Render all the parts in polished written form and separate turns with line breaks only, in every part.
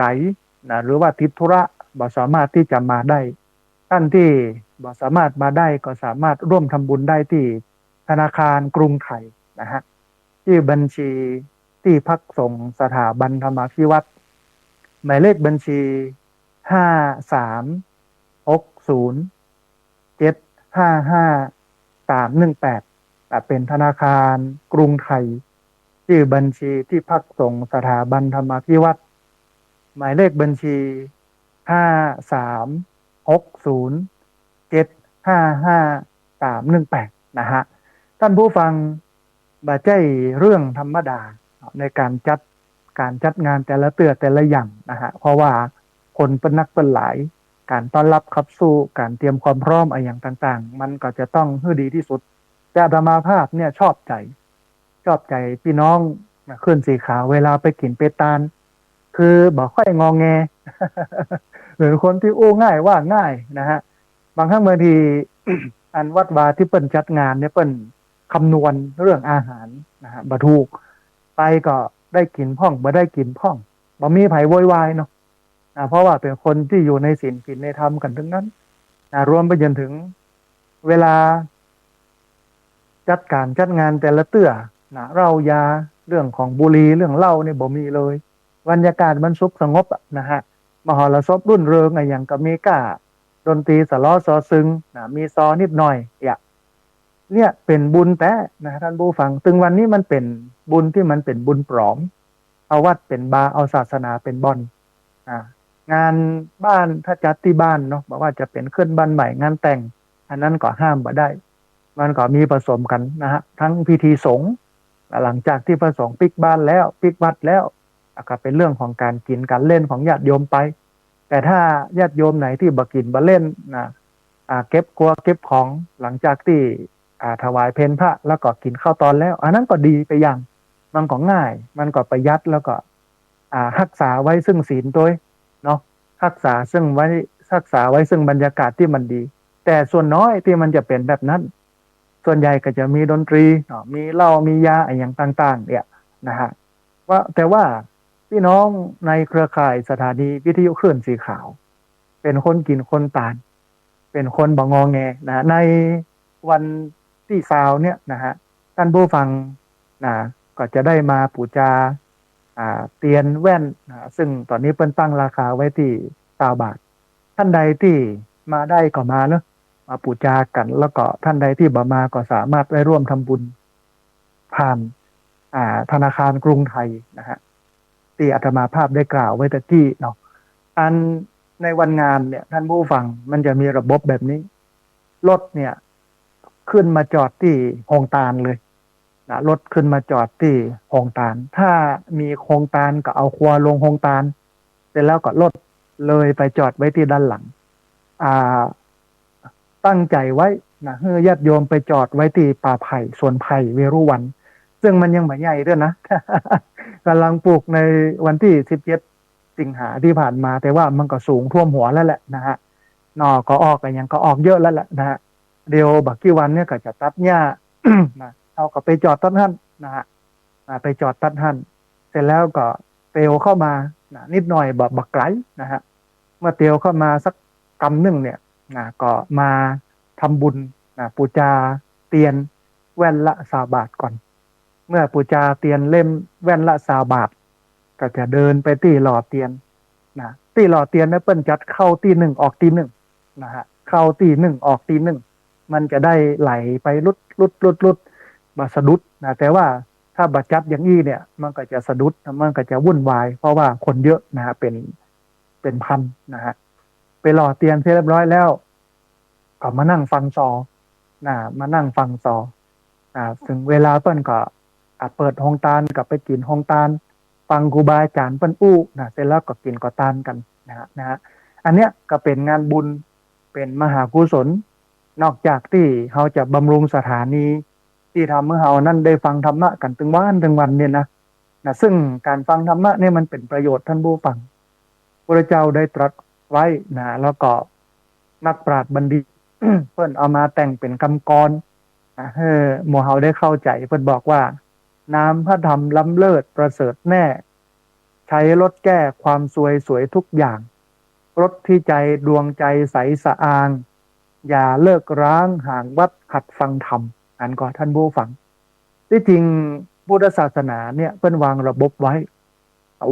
ไกลนะหรือว่าติดธุระบ่สามารถที่จะมาได้ท่านที่บ่สามารถมาได้ก็สามารถร่วมทำบุญได้ที่ธนาคารกรุงไทยนะฮะที่บัญชีที่พักสงฆ์สถาบันธรรมาภิวัตรหมายเลขบัญชี5360755318เป็นธนาคารกรุงไทยชื่อบัญชีที่พักสงฆ์สถาบันธรรมาภิวัตรหมายเลขบัญชี5360755318นะฮะท่านผู้ฟังบ่ใช่เรื่องธรรมดาในการจัดงานแต่ละเตือแต่ละอย่างนะฮะเพราะว่าคนเป็นนักเป็นหลายการต้อนรับขับสู้การเตรียมความพร้อมอะไรอย่างต่างๆมันก็จะต้องให้ดีที่สุดแต่อาตมาภาพเนี่ยชอบใจพี่น้องขึ้นสีขาวเวลาไปกินเปตานคือบอกค่อยงองแง หรือคนที่อู้ง่ายว่าง่ายนะฮะบางครั้งบางที อันวัดวาที่เปิ้นจัดงานเนี่ยเปิ้นคำนวณเรื่องอาหารนะฮะบ่ถูกไปก็ได้กินพ่องบ่ได้กินพ่องบ่มีไผโวยวายเนาะเพราะว่าเป็นคนที่อยู่ในศีลกินในธรรมกันทั้งนั้นรวมไปจนถึงเวลาจัดงานแต่ละเตื้อเหล้ายาเรื่องของบุหรี่เรื่องเหล้าเนี่ยบ่มีเลยบรรยากาศมันสุขสงบนะฮะมหรสพรุ่นเริงอะไรอย่างก็มีก้าดนตรีสะล้อซอซึงมีซอนิดหน่อยเนี่ยเป็นบุญแต่นะท่านผู้ฟังถึงวันนี้มันเป็นบุญที่มันเป็นบุญปลอมเอาวัดเป็นบาเอาศาสนาเป็นบ่อนงานบ้านถ้าจัดที่บ้านเนาะบอกว่าจะเป็นขึ้นบ้านใหม่งานแต่งอันนั้นก็ห้ามบ่ได้มันก็มีผสมกันนะฮะทั้งพิธีสงฆ์หลังจากที่พระสงฆ์ปิกบ้านแล้วปิกวัดแล้วก็เป็นเรื่องของการกินการเล่นของญาติโยมไปแต่ถ้าญาติโยมไหนที่บ่กินบ่เล่นเก็บกลัวเก็บของหลังจากที่ถวายเพลพระแล้วก็กินข้าวตอนแล้วอันนั้นก็ดีไปอย่างมันก็ง่ายมันก็ประหยัดแล้วก็รักษาไว้ซึ่งศีลตัวเนาะรักษาซึ่งบรรยากาศที่มันดีแต่ส่วนน้อยที่มันจะเป็นแบบนั้นส่วนใหญ่ก็จะมีดนตรีมีเหล้ามียาอะไรอย่างต่างๆเนี่ยนะฮะแต่ว่าพี่น้องในเครือข่ายสถานีวิทยุคลื่นสีขาวเป็นคนกินคนตาลเป็นคนบ่งอแงนะในวันที่ซาวเนี่ยนะฮะท่านผู้ฟังก็จะได้มาปูจาเตียนแว่นซึ่งตอนนี้เปิ้นตั้งราคาไว้ที่20 บาทท่านใดที่มาได้ก็มาเนอะมาปูจากันแล้วก็ท่านใดที่บ่มาก็สามารถได้ร่วมทำบุญผ่านธนาคารกรุงไทยนะฮะที่อาตมาภาพได้กล่าวไว้ตะกี้เนาะอันในวันงานเนี่ยท่านผู้ฟังมันจะมีระบบแบบนี้รถเนี่ยขึ้นมาจอดที่โฮงตาลเลยรถขึ้นมาจอดที่โฮงตาลถ้ามีโฮงตาลก็เอาครัวลงโฮงตาลเสร็จแล้วก็รถเลยไปจอดไว้ที่ด้านหลังตั้งใจไว้ให้ญาติโยมไปจอดไว้ที่ป่าไผ่สวนไผ่เวรุวันซึ่งมันยังไม่ใหญ่ด้วยนะ กำลังปลูกในวันที่17 สิงหาที่ผ่านมาแต่ว่ามันก็สูงท่วมหัวแล้วแหละนะฮะนอก็ออกกันยังก็ออกเยอะแล้วแหละนะฮะเดี๋ยวบักกี่วันเนี่ยก็จะตัดหญ้า นะเอาก็ไปจอดตัดหั่นนะฮะไปจอดตัดหั่นเสร็จแล้วก็เตียวเข้ามานิดหน่อยบักไกลนะฮะเมื่อเตียวเข้ามาสักกำหนึ่งเนี่ยก็มาทำบุญปูจาเตียนแว่นละ20 บาทก่อนเมื่อปูจาเตียนเล่มแว่นละ20 บาทก็จะเดินไปที่หล่อเตียนที่หล่อเตียนเนี่ยเปิ้นจัดเข้าที่1ออกที่1นะฮะเข้าที่1ออกที่1มันจะได้ไหลไปลุดมาสะดุดแต่ว่าถ้าบัดจัดอย่างนี้เนี่ยมันก็จะสะดุดมันก็จะวุ่นวายเพราะว่าคนเยอะนะฮะเป็นพันนะฮะไปหล่อเตียนเสร็จเรียบร้อยแล้วก็มานั่งฟังซอมานั่งฟังซอถึงเวลาเปิ้นก็เปิดโฮงตาลกับไปกินโฮงตาลฟังครูบาอาจารย์เปิ้นอู้เสร็จแล้วก็กินก็ตานกันนะฮะอันเนี้ยก็เป็นงานบุญเป็นมหากุศลนอกจากที่เขาจะบำรุงสถานีที่ทำให้เรานั่นได้ฟังธรรมะกันถึงวันเนี่ยนะซึ่งการฟังธรรมะเนี่ยมันเป็นประโยชน์ท่านผู้ฟังพระเจ้าได้ตรัสไว้แล้วก็นักปราชญ์บัณฑิต เพิ่นเอามาแต่งเป็นคำกรให้หมู่เฮาได้เข้าใจเพิ่นบอกว่าน้ำพระธรรมล้ำเลิศประเสริฐแน่ ใช้รถแก้ความซวยสวยทุกอย่างรถที่ใจดวงใจใสสะอางอย่าเลิกร้างห่างวัดหัดฟังธรรมอันก็ท่านผู้ฟังที่จริงพุทธศาสนาเนี่ยเพิ่นวางระบบไว้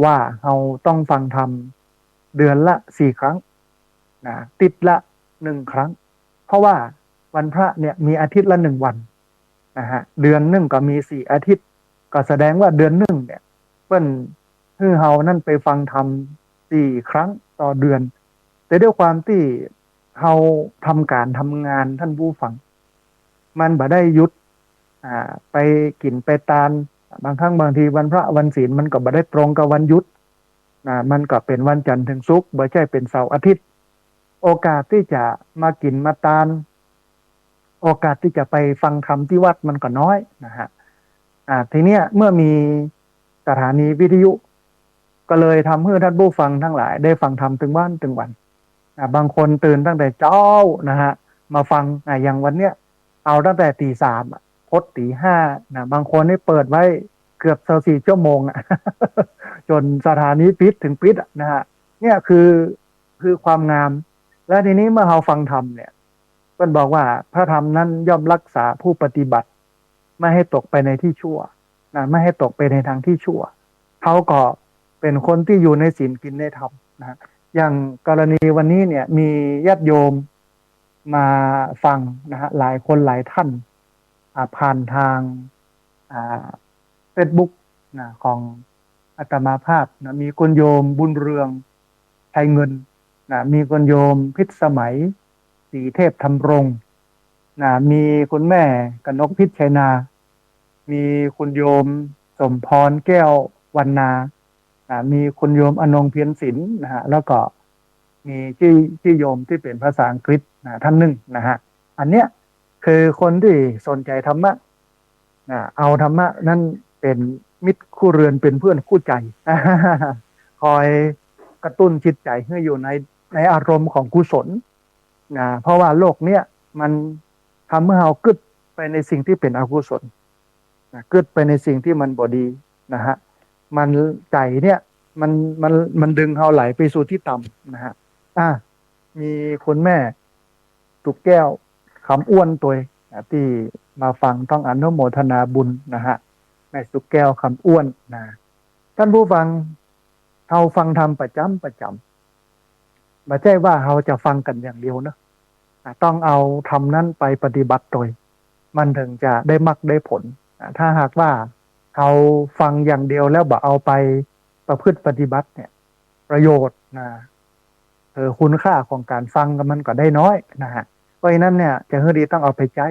ว่าเราต้องฟังธรรมเดือนละ4 ครั้งนะติดละ1 ครั้งเพราะว่าวันพระเนี่ยมีอาทิตย์ละ1 วันนะฮะเดือนหนึ่งก็มี4 อาทิตย์ก็แสดงว่าเดือนหนึ่งเนี่ยเพิ่นคือเฮานั่นไปฟังธรรม4 ครั้งต่อเดือนแต่ด้วยความที่เฮาทำการทำงานท่านผู้ฟังมันบ่ได้หยุดไปกินไปตาลบางครั้งบางทีวันพระวันศีลมันก็บ่ได้ตรงกับวันหยุดมันก็เป็นวันจันทร์ถึงศุกร์บ่ใช่เป็นเสาร์อาทิตย์โอกาสที่จะมากินมาตาลโอกาสที่จะไปฟังธรรมที่วัดมันก็น้อยนะฮะทีเนี้ยเมื่อมีสถานีวิทยุก็เลยทำให้ท่านผู้ฟังทั้งหลายได้ฟังธรรมถึงวันถึงวันบางคนตื่นตั้งแต่เช้านะฮะมาฟังอย่างวันเนี้ยเอาตั้งแต่ตี 3พดตี 5นะบางคนได้เปิดไว้เกือบ24 ชั่วโมงจนสถานีปิดถึงปิดนะฮะเนี่ยคือความงามและทีนี้เมื่อเราฟังธรรมเนี่ยเพิ่นบอกว่าพระธรรมนั้นย่อมรักษาผู้ปฏิบัติไม่ให้ตกไปในที่ชั่วนะไม่ให้ตกไปในทางที่ชั่วเขาก็เป็นคนที่อยู่ในศีลกินในธรรมนะอย่างกรณีวันนี้เนี่ยมีญาติโยมมาฟังนะฮะหลายคนหลายท่านผ่านทางFacebook นะของอาตมาภาพนะมีคุณโยมบุญเรืองไทยเงินนะมีคุณโยมพิษสมัยศรีเทพธรรมรงค์นะมีคุณแม่กนกพิษชัยนามีคุณโยมสมพรแก้ววรรณามีคุณโยมอนงเพียรศิลป์นะฮะแล้วก็มีชื่อโยมที่เป็นภาษาอังกฤษท่านหนึ่งนะฮะอันเนี้ยคือคนที่สนใจธรรมะเอาธรรมะนั่นเป็นมิตรคู่เรือนเป็นเพื่อนคู่ใจคอยกระตุ้นจิตใจให้อยู่ในอารมณ์ของกุศลเพราะว่าโลกเนี้ยมันทำให้เรากึดไปในสิ่งที่เป็นอกุศลกึดไปในสิ่งที่มันบดีนะฮะมันใจเนี่ยมันดึงเราไหลไปสู่ที่ต่ำนะฮะมีคุณแม่ตุกแก้วคำอ้วนตัวที่มาฟังต้องอนุโมทนาบุญนะฮะแม่ตุกแก้วคำอ้วนนะท่านผู้ฟังเราฟังธรรมประจำไม่ใช่ว่าเราจะฟังกันอย่างเดียวนะต้องเอาธรรมนั้นไปปฏิบัติโดยมันถึงจะได้มรรคได้ผลถ้าหากว่าเราฟังอย่างเดียวแล้วบ่เอาไปประพฤติปฏิบัติเนี่ยประโยชน์คุณค่าของการฟังมันก็ได้น้อยนะฮะเพราะฉะนั้นเนี่ยจะให้ดีต้องเอาไปใช้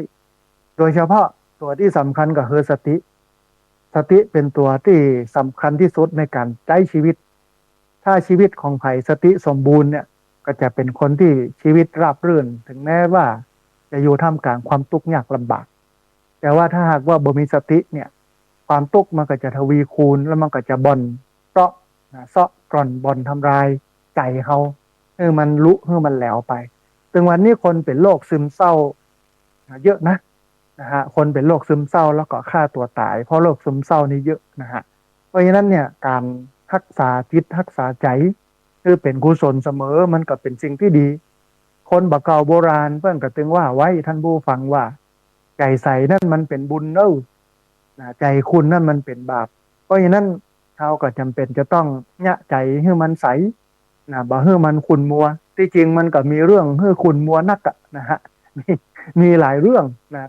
โดยเฉพาะตัวที่สำคัญก็คือสติเป็นตัวที่สำคัญที่สุดในการใช้ชีวิตถ้าชีวิตของไผ่สติสมบูรณ์เนี่ยก็จะเป็นคนที่ชีวิตราบรื่นถึงแม้ว่าจะอยู่ท่ามกลางความทุกข์ยากลำบากแต่ว่าถ้าหากว่าบ่มีสติเนี่ยความทุกข์มันก็จะทวีคูณแล้วมันก็จะบ่อนเซาะกร่อนบ่อนทำลายใจเขามันลุมันแหลวไปถึงวันนี้คนเป็นโรคซึมเศร้าเยอะนะฮะคนเป็นโรคซึมเศร้าแล้วก็ฆ่าตัวตายเพราะโรคซึมเศร้านี่เยอะนะฮะเพราะฉะนั้นเนี่ยการรักษาจิตรักษาใจคือเป็นกุศลเสมอมันก็เป็นสิ่งที่ดีคนบักเก่าโบราณเพิ่นก็ตึงว่าไว้ท่านผู้ฟังว่าใจใสนั่นมันเป็นบุญเนอะใจคุณนั่นมันเป็นบาปเพราะฉะนั้นเขาก็จำเป็นจะต้องเนี่ยใจให้มันใสบ่ให้มันขุ่นมัวที่จริงมันก็มีเรื่องให้ขุ่นมัวนักนะฮะมีหลายเรื่อง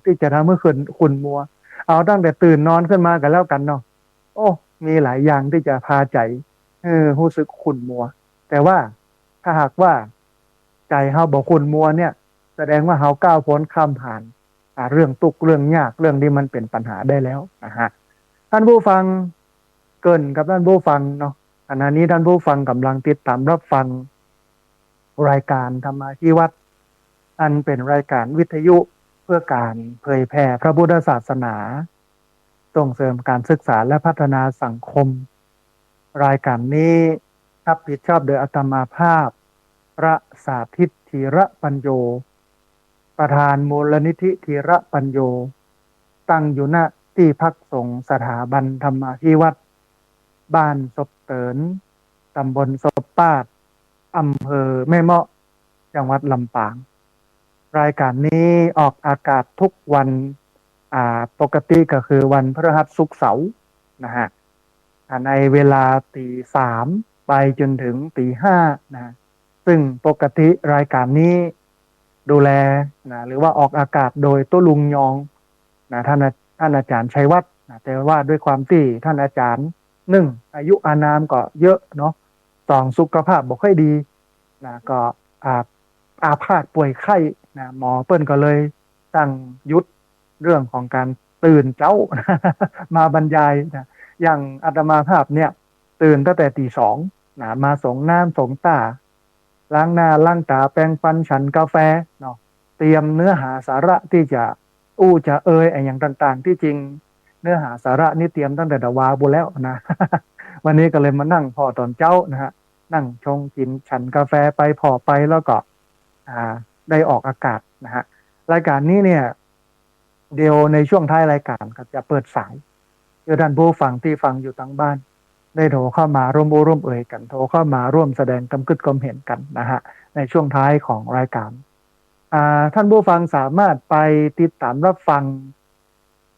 ที่จะทำให้ขุ่นมัวเอาตั้งแต่ตื่นนอนขึ้นมากันแล้วกันเนาะโอ้มีหลายอย่างที่จะพาใจรู้สึกขุ่นมัวแต่ว่าถ้าหากว่าใจเฮาบ่ขุ่นมัวเนี่ยแสดงว่าเฮาก้าวพ้นข้ามผ่านเรื่องทุกข์เรื่องยากเรื่องที่มันเป็นปัญหาได้แล้วนะฮะท่านผู้ฟังเกินกับท่านผู้ฟังเนาะขณะนี้ท่านผู้ฟังกำลังติดตามรับฟังรายการธรรมาภิวัตรอันเป็นรายการวิทยุเพื่อการเผยแผ่พระพุทธศาสนาส่งเสริมการศึกษาและพัฒนาสังคมรายการนี้รับผิดชอบโดยอาตมาภาพพระสาธิตธีระปัญโยประธานมูลนิธิธีระปัญโยตั้งอยู่ณที่พักสงฆ์สถาบันธรรมาภิวัตรบ้านศพเติน ตำบลศพปาดอำเภอแม่เมาะจังหวัดลำปางรายการนี้ออกอากาศทุกวันปกติก็คือวันพฤหัสศุกร์เสาร์นะฮะในเวลาตี 3ไปจนถึงตี 5นะซึ่งปกติรายการนี้ดูแลนะหรือว่าออกอากาศโดยตัวลุงยองนะท่านอาจารย์ชัยวัฒน์นะแต่ว่าด้วยความที่ท่านอาจารย์อายุอานามก็เยอะเนาะสุขภาพบ่ค่อยดีนะก็อาพาธป่วยไข้นะหมอเปิ้นก็เลยสั่งหยุดเรื่องของการตื่นเจ้า มาบรรยายนะอย่างอาตมาภาพเนี่ยตื่นตั้งแต่ตี 2นะมาส่งน้ำส่งตาล้างหน้าล้างตาแปรงฟันฉันกาแฟเนาะเตรียมเนื้อหาสาระที่จะจะไอ้อย่างต่างๆที่จริงเนื้อหาสาระนี่เตรียมตั้งแต่ดาวาบุแล้วนะ วันนี้ก็เลยมานั่งพอตอนเจ้านะฮะนั่งชงกินฉันกาแฟไปพอไปแล้วก็ได้ออกอากาศนะฮะรายการนี้เนี่ยเดียวในช่วงท้ายรายการก็จะเปิดสายเพื่อท่านผู้ฟังที่ฟังอยู่ทางบ้านได้โทรเข้ามาร่วมโอ้ร่วมเอ่ยกันโทรเข้ามาร่วมแสดงความคิดความเห็นกันนะฮะในช่วงท้ายของรายการท่านผู้ฟังสามารถไปติดตามรับฟัง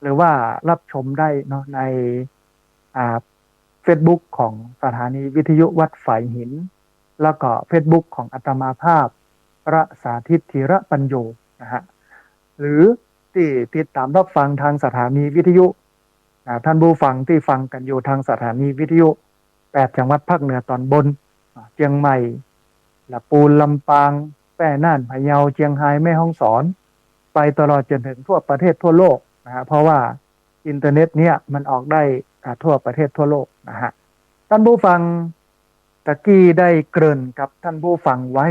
หรือว่ารับชมได้เนาะในFacebook ของสถานีวิทยุวัดฝายหินแล้วก็ Facebook ของอาตมาภาพพระสาธิตธีระปัญโยนะฮะหรือที่ติดตามรับฟังทางสถานีวิทยุท่านผู้ฟังที่ฟังกันอยู่ทางสถานีวิทยุ8จังหวัดภาคเหนือตอนบนเชียงใหม่ลำพูนลำปางแพร่น่านพะเยาเชียงรายแม่ฮ่องสอนไปตลอดจนถึงทั่วประเทศทั่วโลกนะฮะเพราะว่าอินเทอร์เน็ตเนี่ยมันออกได้ทั่วประเทศทั่วโลกนะฮะท่านผู้ฟังตะกี้ได้เกริ่นกับท่านผู้ฟังไว้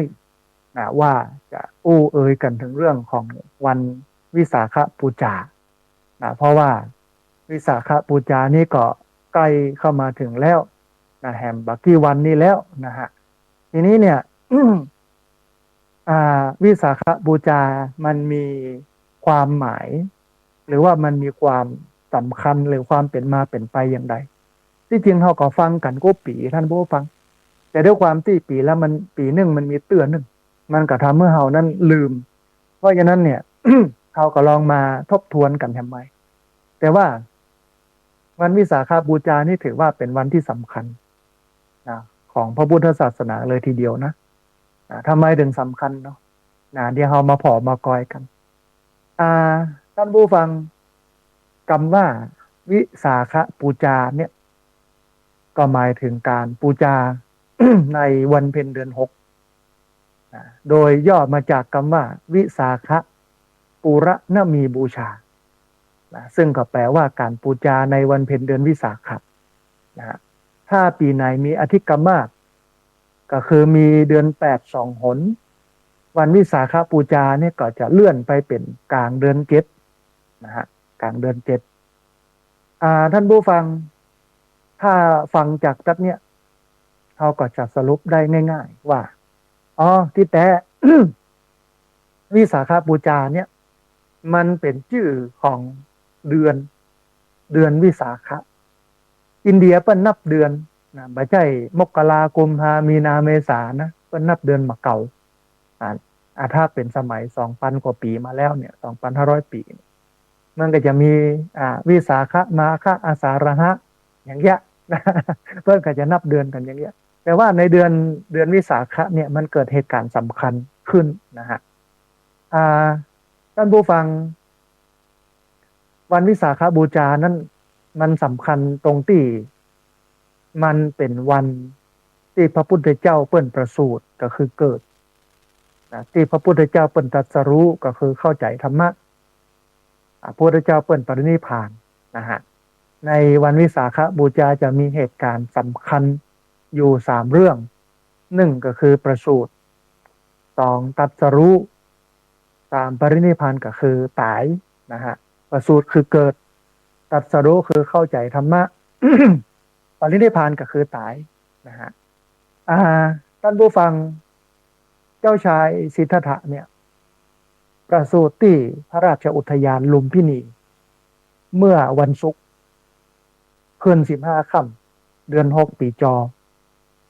นะว่าจะเอ่ยกันถึงเรื่องของวันวิสาขบูชานะเพราะว่าวิสาขบูชานี่ก็ใกล้เข้ามาถึงแล้วนะแฮมบักกี้วันนี้แล้วนะฮะทีนี้เนี่ยวิสาขบูชามันมีความหมายหรือว่ามันมีความสำคัญหรือความเป็นมาเป็นไปอย่างไรที่จริงเขาก็ฟังกันก็ปีท่านผู้ฟังแต่ด้วยความที่ปีแล้วมันปีหนึ่งมันมีเตือนหนึ่งมันก็ทำเมื่อเฮานั้นลืมเพราะฉะนั้นเนี่ย เขาก็ลองมาทบทวนกันทำไมแต่ว่าวันวิสาขบูชานี่ถือว่าเป็นวันที่สำคัญนะของพระพุทธศาสนาเลยทีเดียวนะทำไมถึงสำคัญเนาะเดี๋ยวเรามาผอมากอยกันท่านผู้ฟังคำว่าวิสาขบูชาเนี่ยก็หมายถึงการบูชา ในวันเพ็ญเดือน 6โดยย่อมาจากคำว่าวิสาขปูระนมีบูชาซึ่งก็แปลว่าการบูชาในวันเพ็ญเดือนวิสาขะถ้าปีไหนมีอธิกรรมากก็คือมีเดือน8 2 หนวันวิสาขบูชาเนี่ยก็จะเลื่อนไปเป็นกลางเดือน7นะฮะกลางเดือน7ท่านผู้ฟังถ้าฟังจากตัดเนี่ยเขาก็จะสรุปได้ง่ายๆว่าที่แต่ วิสาขบูชาเนี่ยมันเป็นชื่อของเดือนวิสาขะอินเดียเปิ้นนับเดือนนะไม่ใช่มกราคมมีนาเมษานะเปิ้นนับเดือนมาเก่าถ้าเป็นสมัย 2,000 กว่าปีมาแล้วเนี่ย 2,500 ปีมันก็จะมีวิสาขะมาฆะอาสาฬหะอย่างเงี้ยนะเพื่อนก็จะนับเดือนกันอย่างเงี้ยแต่ว่าในเดือนวิสาขะเนี่ยมันเกิดเหตุการณ์สำคัญขึ้นนะฮะท่านผู้ฟังวันวิสาขบูชานั้นมันสำคัญตรงที่มันเป็นวันที่พระพุทธเจ้าเปิ้นประสูติก็คือเกิดที่พระพุทธเจ้าเปิ้นตรัสรู้ก็คือเข้าใจธรรมะพระพุทธเจ้าเปิ้นปรินิพพานนะฮะในวันวิสาขบูชาจะมีเหตุการณ์สำคัญอยู่3 เรื่อง1ก็คือประสูติ2ตรัสรู้3ปรินิพพานก็คือตายนะฮะประสูติคือเกิดตรัสรู้คือเข้าใจธรรมะ ปรินิพพานก็คือตายนะฮะท่านผู้ฟังเจ้าชายสิทธัตถะเนี่ยประสูติที่พระราชอุทยานลุมพินีเมื่อวันศุกร์คืน15 ค่ำเดือน 6 ปีจอ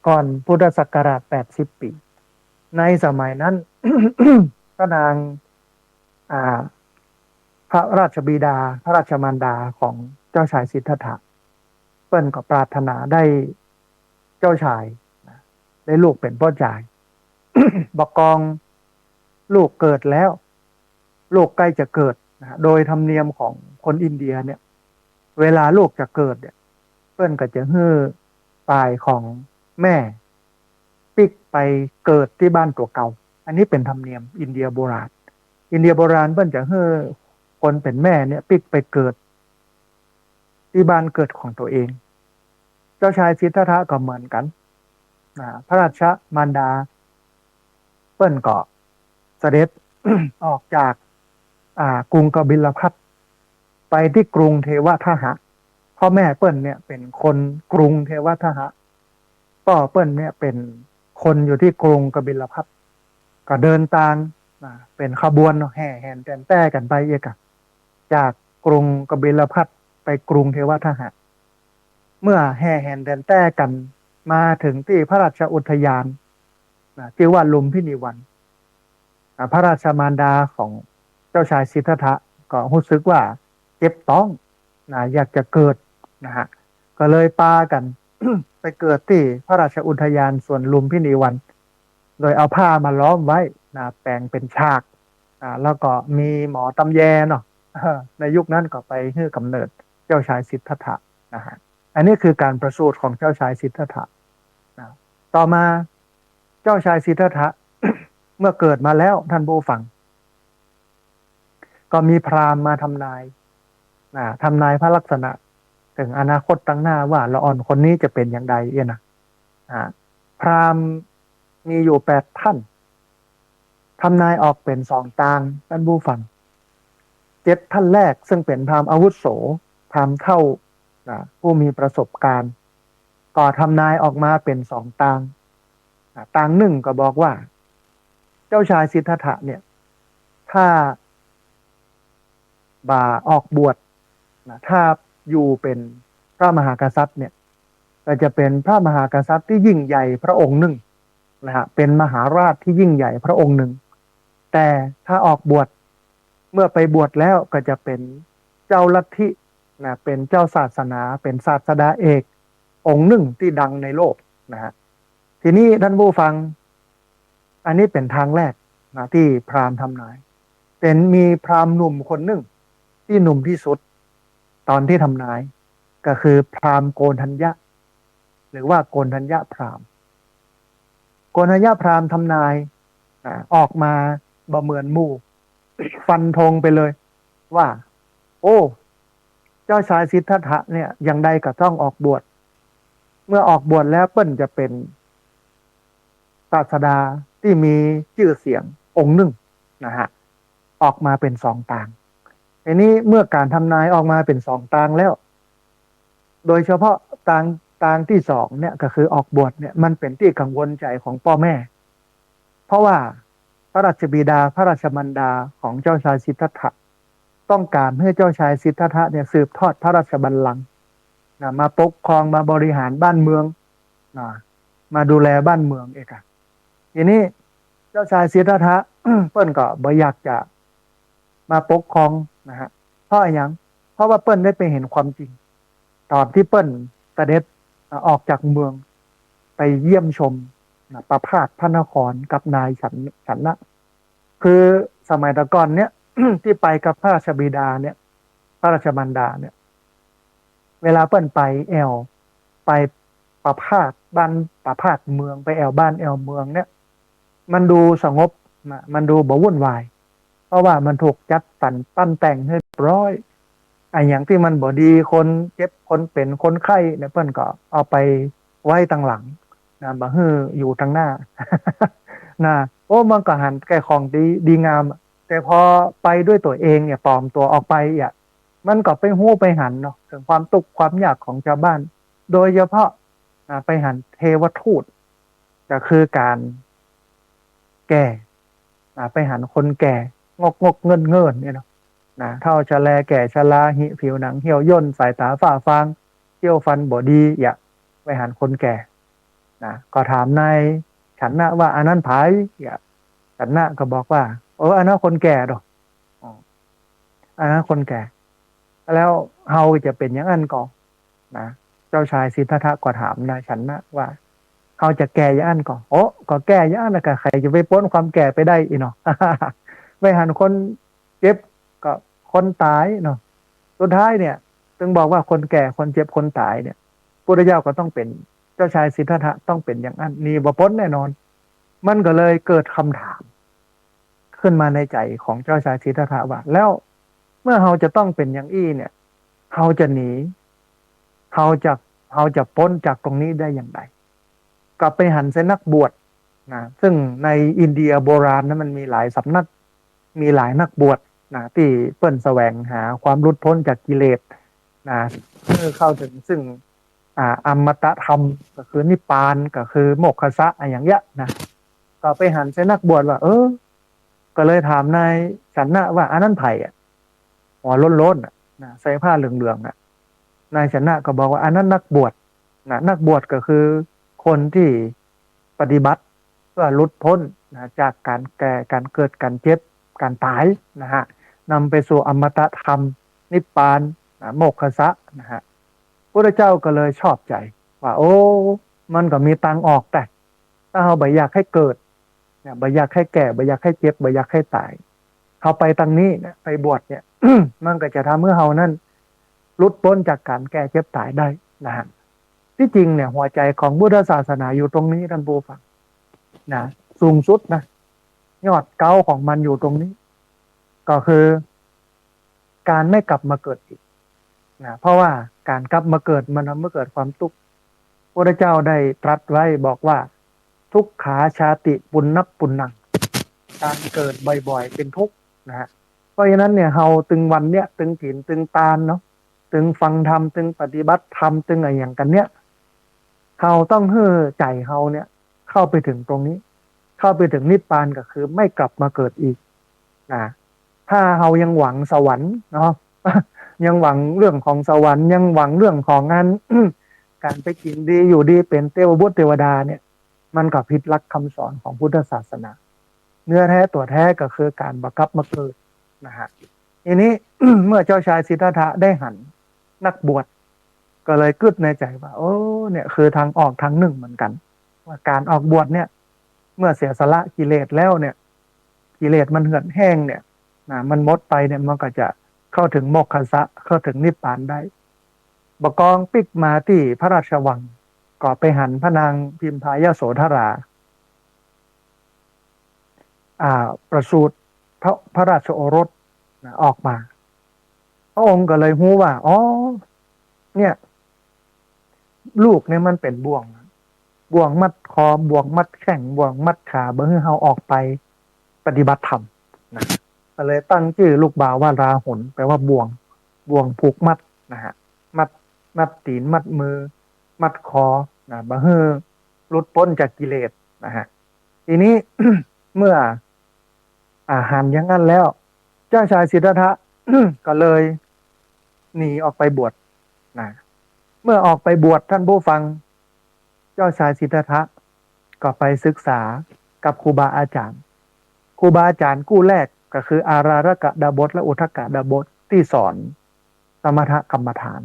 ก่อนพุทธศักราช80 ปีในสมัยนั้น พระนางอ่าพระราชบิดาพระราชมารดาของเจ้าชายสิทธัตถะเปิ้นก็ปรารถนาได้เจ้าชายได้ลูกเป็นพ่อชาย บอกกองลูกเกิดแล้วลูกใกล้จะเกิดนะโดยธรรมเนียมของคนอินเดียเนี่ยเวลาลูกจะเกิดเนี่ยเปิ้นก็จะฮื้อปลายของแม่ปิกไปเกิดที่บ้านตัวเก่าอันนี้เป็นธรรมเนียมอินเดียโบราณอินเดียโบราณเปิ้นจะฮื้อคนเป็นแม่เนี่ยปิกไปเกิดที่บ้านเกิดของตัวเองเจ้าชายสิทธัตถะก็เหมือนกันพระราชมารดาเปิ้นก็เสด็จ ออกจากกรุงกบิลพัสไปที่กรุงเทวทหะพ่อแม่เปิ้นเนี่ยเป็นคนกรุงเทวทหะพ่อเปิ้นเนี่ยเป็นคนอยู่ที่กรุงกบิลพัสก็เดินตามเป็นขบวนแห่แหนแตนแต้กันไปเอกจากกรุงกบิลพัสไปกรุงเทวทหะเมื่อแห่แหนแตนแต้กันมาถึงที่พระราชอุทยานชื่อว่าลุมพินีวันพระราชมารดาของเจ้าชายสิทธัตถะก็รู้สึกว่าเจ็บต้องอยากจะเกิดนะฮะก็เลยปากัน ไปเกิดที่พระราชอุทยานส่วนลุมพินีวันโดยเอาผ้ามาล้อมไว้แปลงเป็นฉากแล้วก็มีหมอตำแยเนาะ ในยุคนั้นก็ไปให้กำเนิดเจ้าชายสิทธัตถะนะฮะอันนี้คือการประสูติของเจ้าชายสิทธัตถะต่อมาเจ้าชายสิทธัตถะ เมื่อเกิดมาแล้วท่านผู้ฟังก็มีพราหมณ์มาทำนายทำนายพระลักษณะถึงอนาคตตั้งหน้าว่าละอ่อนคนนี้จะเป็นอย่างใดนะพราหมณ์มีอยู่8 ท่านทำนายออกเป็น2 ตางท่านผู้ฟัง7 ท่านแรกซึ่งเป็นพราหมณ์อาวุโสพราหมณ์เฒ่าผู้มีประสบการณ์ก็ทำนายออกมาเป็น2 ตางตางหนึ่งก็บอกว่าเจ้าชายสิทธัตถะเนี่ยถ้าออกบวชถ้าอยู่เป็นพระมหากษัตริย์เนี่ยก็จะเป็นพระมหากษัตริย์ที่ยิ่งใหญ่พระองค์หนึ่งนะฮะเป็นมหาราชที่ยิ่งใหญ่พระองค์หนึ่งแต่ถ้าออกบวชเมื่อไปบวชแล้วก็จะเป็นเจ้าลัทธิเป็นเจ้าศาสนาเป็นศาสดาเอกองค์หนึ่งที่ดังในโลกนะฮะทีนี้ท่านผู้ฟังอันนี้เป็นทางแรกที่พราหมณ์ทำนายเป็นมีพราหมณ์หนุ่มคนหนึ่งที่หนุ่มที่สุดตอนที่ทำนายก็คือพราหมณ์โกณฑัญญะหรือว่าโกณฑัญญะพราหมณ์โกณฑัญญะพราหมณ์ทำนายออกมาบ่เหมือนหมู่ฟันธงไปเลยว่าโอ้เจ้าชายสิทธัตถะเนี่ยอย่างใดก็ต้องออกบวชเมื่อออกบวชแล้วเปิ้นจะเป็นศาสดาที่มีชื่อเสียงองค์หนึ่งนะฮะออกมาเป็น2 ตางทีนี้เมื่อการทำนายออกมาเป็น2 ตางแล้วโดยเฉพาะตางที่2เนี่ยก็คือออกบวชเนี่ยมันเป็นที่กังวลใจของพ่อแม่เพราะว่าพระราชบิดาพระราชมารดาของเจ้าชายสิทธัตถะต้องการให้เจ้าชายสิทธัตถะเนี่ยสืบทอดพระราชบัลลังก์มาปกครองมาบริหารบ้านเมืองมาดูแลบ้านเมืองเองทีนี้เจ้าชายสิทธัตถะ เปิ้นก็บ่อยากจะมาปกครองนะฮะเพราะอะไรอย่างเพราะว่าเปิ้นได้ไปเห็นความจริงตอนที่เปิ้นเสด็จออกจากเมืองไปเยี่ยมชมประพาสพระนครกับนายฉันนะคือสมัยตะก่อนเนี้ย ที่ไปกับพระราชบิดาเนี่ยพระราชมารดาเนี่ยเวลาเปิ้นไปแอวไปประพาสบ้านประพาสเมืองไปแอวบ้านแอวเมืองเนี่ยมันดูสงบมันดูบ่วุ่นวายเพราะว่ามันถูกจัดสรรปั้นแต่งให้เรียบร้อยอย่างที่มันบ่ดีคนเจ็บคนเป็นคนไข้เนี่ยเปิ้นก็เอาไปไว้ตั้งหลังบ่ฮื้ออยู่ทางหน้า โอ้มันก็หันแก่ของดีงามแต่พอไปด้วยตัวเองเนี่ยปลอมตัวออกไปมันก็ไปหู้ไปหันเนาะถึงความทุกข์ความยากของชาวบ้านโดยเฉพาะไปหันเทวทูตก็คือการแก่ไปหันคนแก่งกเงินเนี่ยเนาะเท่าชะแลแก่ชะลาหิผิวหนังเหี่ยวย่นสายตาฝ้าฟางเขี้ยวฟันบ่ดีไปหันคนแก่ นะก็ถามนายฉันนะว่าอันนั้นไผฉันนะก็บอกว่าอันนั้นคนแก่ดอกอ๋ออันนั้นคนแก่แล้วเฮาจะเป็นอย่างนั้นก่อนนะเจ้าชายสิทธัตถะก็ถามนายฉันนะว่าเฮาจะแก่อย่างนั้นก่อนก็แก่อย่างนั้นแล้วก็ใครจะไปพ้นความแก่ไปได้อีเนาะไม่หันคนเจ็บก็คนตายเนาะสุดท้ายเนี่ยถึงบอกว่าคนแก่คนเจ็บคนตายเนี่ยพุทธเจ้าก็ต้องเป็นเจ้าชายสิทธัตถะต้องเป็นอย่างนั้นนี่บ่พ้นแน่นอนมันก็เลยเกิดคำถามขึ้นมาในใจของเจ้าชายสิทธัตถะว่าแล้วเมื่อเราจะต้องเป็นอย่างอี้เนี่ยเราจะหนีเราจะเราจะพ้นจากตรงนี้ได้อย่างไรกลับไปหันเส้นนักบวชนะซึ่งในอินเดียโบราณนั้นมันมีหลายสำนักมีหลายนักบวชนะที่เปิ้นแสวงหาความหลุดพ้นจากกิเลสนะเพื่อเข้าถึงซึ่งอมตะธรรมก็คือนิพพานก็คือโมกขสะอย่างเงี้ยนะก็ไปหันเส้นนักบวชว่าก็เลยถามนายฉันนะว่าอันนั้นไผ่หัวล้นๆนะใส่ผ้าเหลืองๆนายชนะก็บอกว่าอันนั้นนักบวชนะนักบวชก็คือคนที่ปฏิบัติเพื่อหลุดพ้นนะจากการแก่การเกิดการเจ็บการตายนะฮะนำไปสู่อมตะธรรมนิพพานนะโมกขสะนะฮะพระเจ้าก็เลยชอบใจว่ามันก็มีตังออกแต่ถ้าเราไม่อยากให้เกิดเนี่ยไม่อยากให้แก่ไม่อยากให้เจ็บไม่อยากให้ตายเขาไปตังนี้เนี่ยไปบวชเนี่ย มันก็จะทำให้เรานั้นหลุดพ้นจากการแก่เจ็บตายได้นะฮะที่จริงเนี่ยหัวใจของพุทธศาสนาอยู่ตรงนี้ท่านผู้ฟังนะสูงสุดนะยอดเก้าของมันอยู่ตรงนี้ ก็คือการไม่กลับมาเกิดอีกนะเพราะว่าการกลับมาเกิดมันทำให้เกิดความทุกข์พระเจ้าได้ตรัสไว้บอกว่าทุกขาชาติปุณณปุณณังการเกิดบ่อยๆเป็นทุกข์นะฮะเพราะฉะนั้นเนี่ยเฮาตึงวันเนี้ยตึงศีลตึงตาลเนาะตึงฟังธรรมตึงปฏิบัติธรรมตึงอะไรอย่างกันเนี้ยเฮาต้องให้ใจเฮาเนี่ยเข้าไปถึงตรงนี้เข้าไปถึงนิพพานก็คือไม่กลับมาเกิดอีกนะถ้าเฮายังหวังสวรรค์เนาะ ยังหวังเรื่องของสวรรค์ยังหวังเรื่องของงาน การไปกินดีอยู่ดีเป็นเทวบุตรเทวดาเนี่ยมันก็ผิดหลักคำสอนของพุทธศาสนาเนื้อแท้ตัวแท้ก็คือการบังคับมาเกิดนะฮะทีนี้ เมื่อเจ้าชายสิทธัตถะได้หันนักบวชก็เลยกึดในใจว่าเนี่ยคือทางออกทางหนึ่งเหมือนกันว่าการออกบวชเนี่ยเมื่อเสียสละกิเลสแล้วเนี่ยกิเลสมันเหือดแห้งเนี่ยมันหมดไปเนี่ยมันก็จะเข้าถึงโมกขสะเข้าถึงนิพพานได้บกองปิกมาที่พระราชวังก็ไปหันพระนางพิมพายโสธราประสูติพระราชโอรสออกมาพระองค์ก็เลยรู้ว่าเนี่ยลูกเนี่ยมันเป็นบ่วงมัดคอบ่วงมัดแข้งบ่วงมัดขาเบื่อเฮาออกไปปฏิบัติธรรมนะก็เลยตั้งชื่อลูกบ่าวว่าราหุลแปลว่าบ่วงผูกมัดนะฮะมัดตีนมัดมือมัดคอนะเบื่อหลุดพ้นจากกิเลสนะฮะทีนี้ เมื่ออาหารอย่างนั้นแล้วเจ้าชายสิทธัตถะ ก็เลยหนีออกไปบวชนะเมื่อออกไปบวชท่านผู้ฟังเจ้าชายสิทธัตถะก็ไปศึกษากับครูบาอาจารย์กู้แรกก็คืออารารกะดาบทและอุทกะดาบทที่สอนสมถกรรมฐาน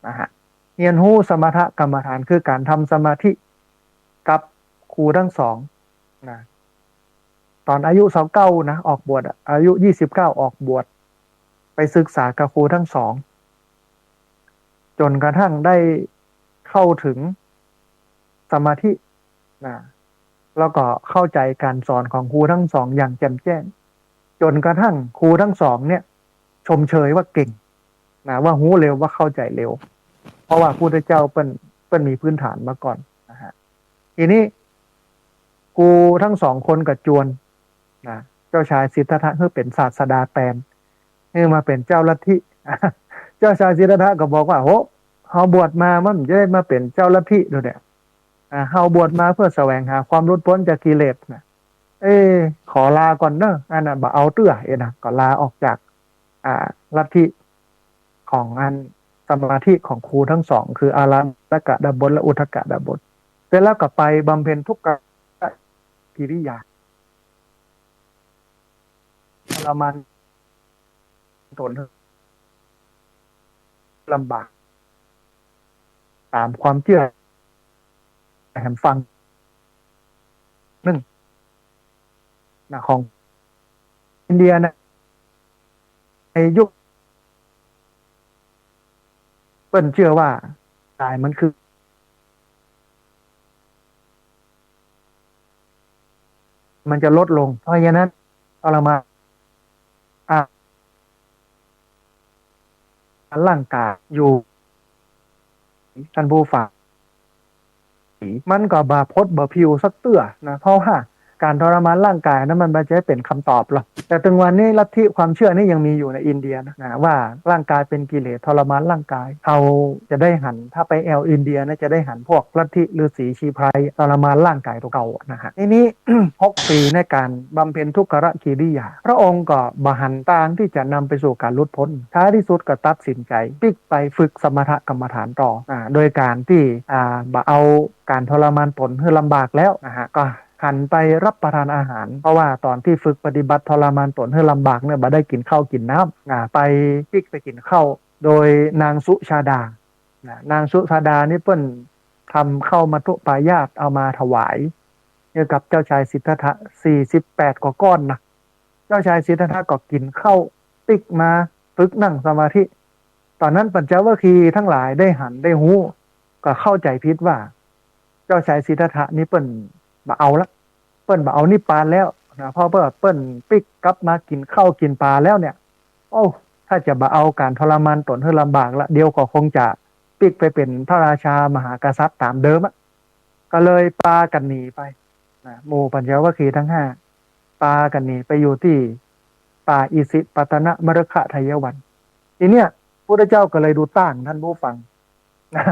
นะฮะเรียนรู้สมถกรรมฐานคือการทำสมาธิกับครูทั้งสองนะตอนอายุ29นะออกบวชอายุ29ออกบวชไปศึกษากับครูทั้งสองจนกระทั่งได้เข้าถึงสมาธินะแล้วก็เข้าใจการสอนของครูทั้งสองอย่างแจ่มแจ้งจนกระทั่งครูทั้งสองเนี่ยชมเชยว่าเก่งนะว่าหูเร็วว่าเข้าใจเร็วเพราะว่าพระพุทธเจ้าเปิ้นมีพื้นฐานมาก่อนนะฮะทีนี้ครูทั้งสองคนกับจวนนะเจ้าชายสิทธัตถะเพื่อเป็นศาสดาแตนให้มาเป็นเจ้าลัทธิ เจ้าชายสิทธัตถะก็บอกว่าเฮาบวชมามันจะได้มาเป็นเจ้าลัทธิด้วยเนี่ยเฮาบวชมาเพื่อแสวงหาความหลุดพ้นจากกิเลสนะขอลาก่อนเนอะอันน่ะบ่เอาเตื้อนะก็ลาออกจากลัทธิของสมาธิของครูทั้งสองคืออารันตกะดาบทและอุทกะดาบท เสร็จแล้วก็ไปบำเพ็ญทุกขกิริยาทรมานตนลำบากตามความเชื่อแห่งฟังหนึ่งนะของอินเดียนะในยุคเปิ้นเชื่อว่าตายมันคือมันจะลดลงเพราะฉะนั้นทรมานร่างกายอยู่ท่านผู้ฟังมันก็บาพดบาพิวสักเตื้อนะเพราะว่าการทรมานร่างกายนั้นมันไม่ใช่เป็นคำตอบหรอกแต่ถึงวันนี้ลัทธิความเชื่อนี่ยังมีอยู่ในอินเดียนะว่าร่างกายเป็นกิเลสทรมานร่างกายเราจะได้หันถ้าไปอินเดียนะจะได้หันพวกลัทธิฤาษีชีไพรทรมานร่างกายตัวเก่านะฮะทีนี้ 6 ปีในการบำเพ็ญทุกขกิริยาพระองค์ก็บหันตางที่จะนำไปสู่การหลุดพ้นท้ายที่สุดก็ตัดสินใจปิกไปฝึกสมถกรรมฐานต่อโดยการที่เอาการทรมานตนให้ลำบากแล้วนะฮะก็หันไปรับประทานอาหารเพราะว่าตอนที่ฝึกปฏิบัติทรมานตนให้ลำบากเนี่ยบ่ได้กินข้าวกินน้ำไปปิกไปกินข้าวโดยนางสุชาดานางสุชาดานี่เปิ้นทำเข้ามาตุปายาตเอามาถวายเนี่ยกับเจ้าชายสิทธัตถะ48 กว่าก้อนนะเจ้าชายสิทธัตถะก็กินข้าวปิกมาฝึกนั่งสมาธิตอนนั้นปัญจวัคคีย์ทั้งหลายได้หันได้หูก็เข้าใจผิดว่าเจ้าชายสิทธัตถะนี่เปิ้นมาเอาละเปิ้นมาเอานิพพานแล้วนะเพราะเปิ้นปิกกลับมากินข้าวกินปลาแล้วเนี่ยโอ้ถ้าจะมาเอาการทรมานตนให้ลำบากละเดียวก็คงจะปิกไปเป็นพระราชามหากษัตริย์ตามเดิมอ่ะก็เลยปากันหนีไปนะหมู่ปัญจวัคคีย์ทั้ง5ปากันหนีไปอยู่ที่ป่าอิสิปตนมฤคทายวันทีเนี้ยพระเจ้าก็เลยดูต้านท่านผู้ฟังนะ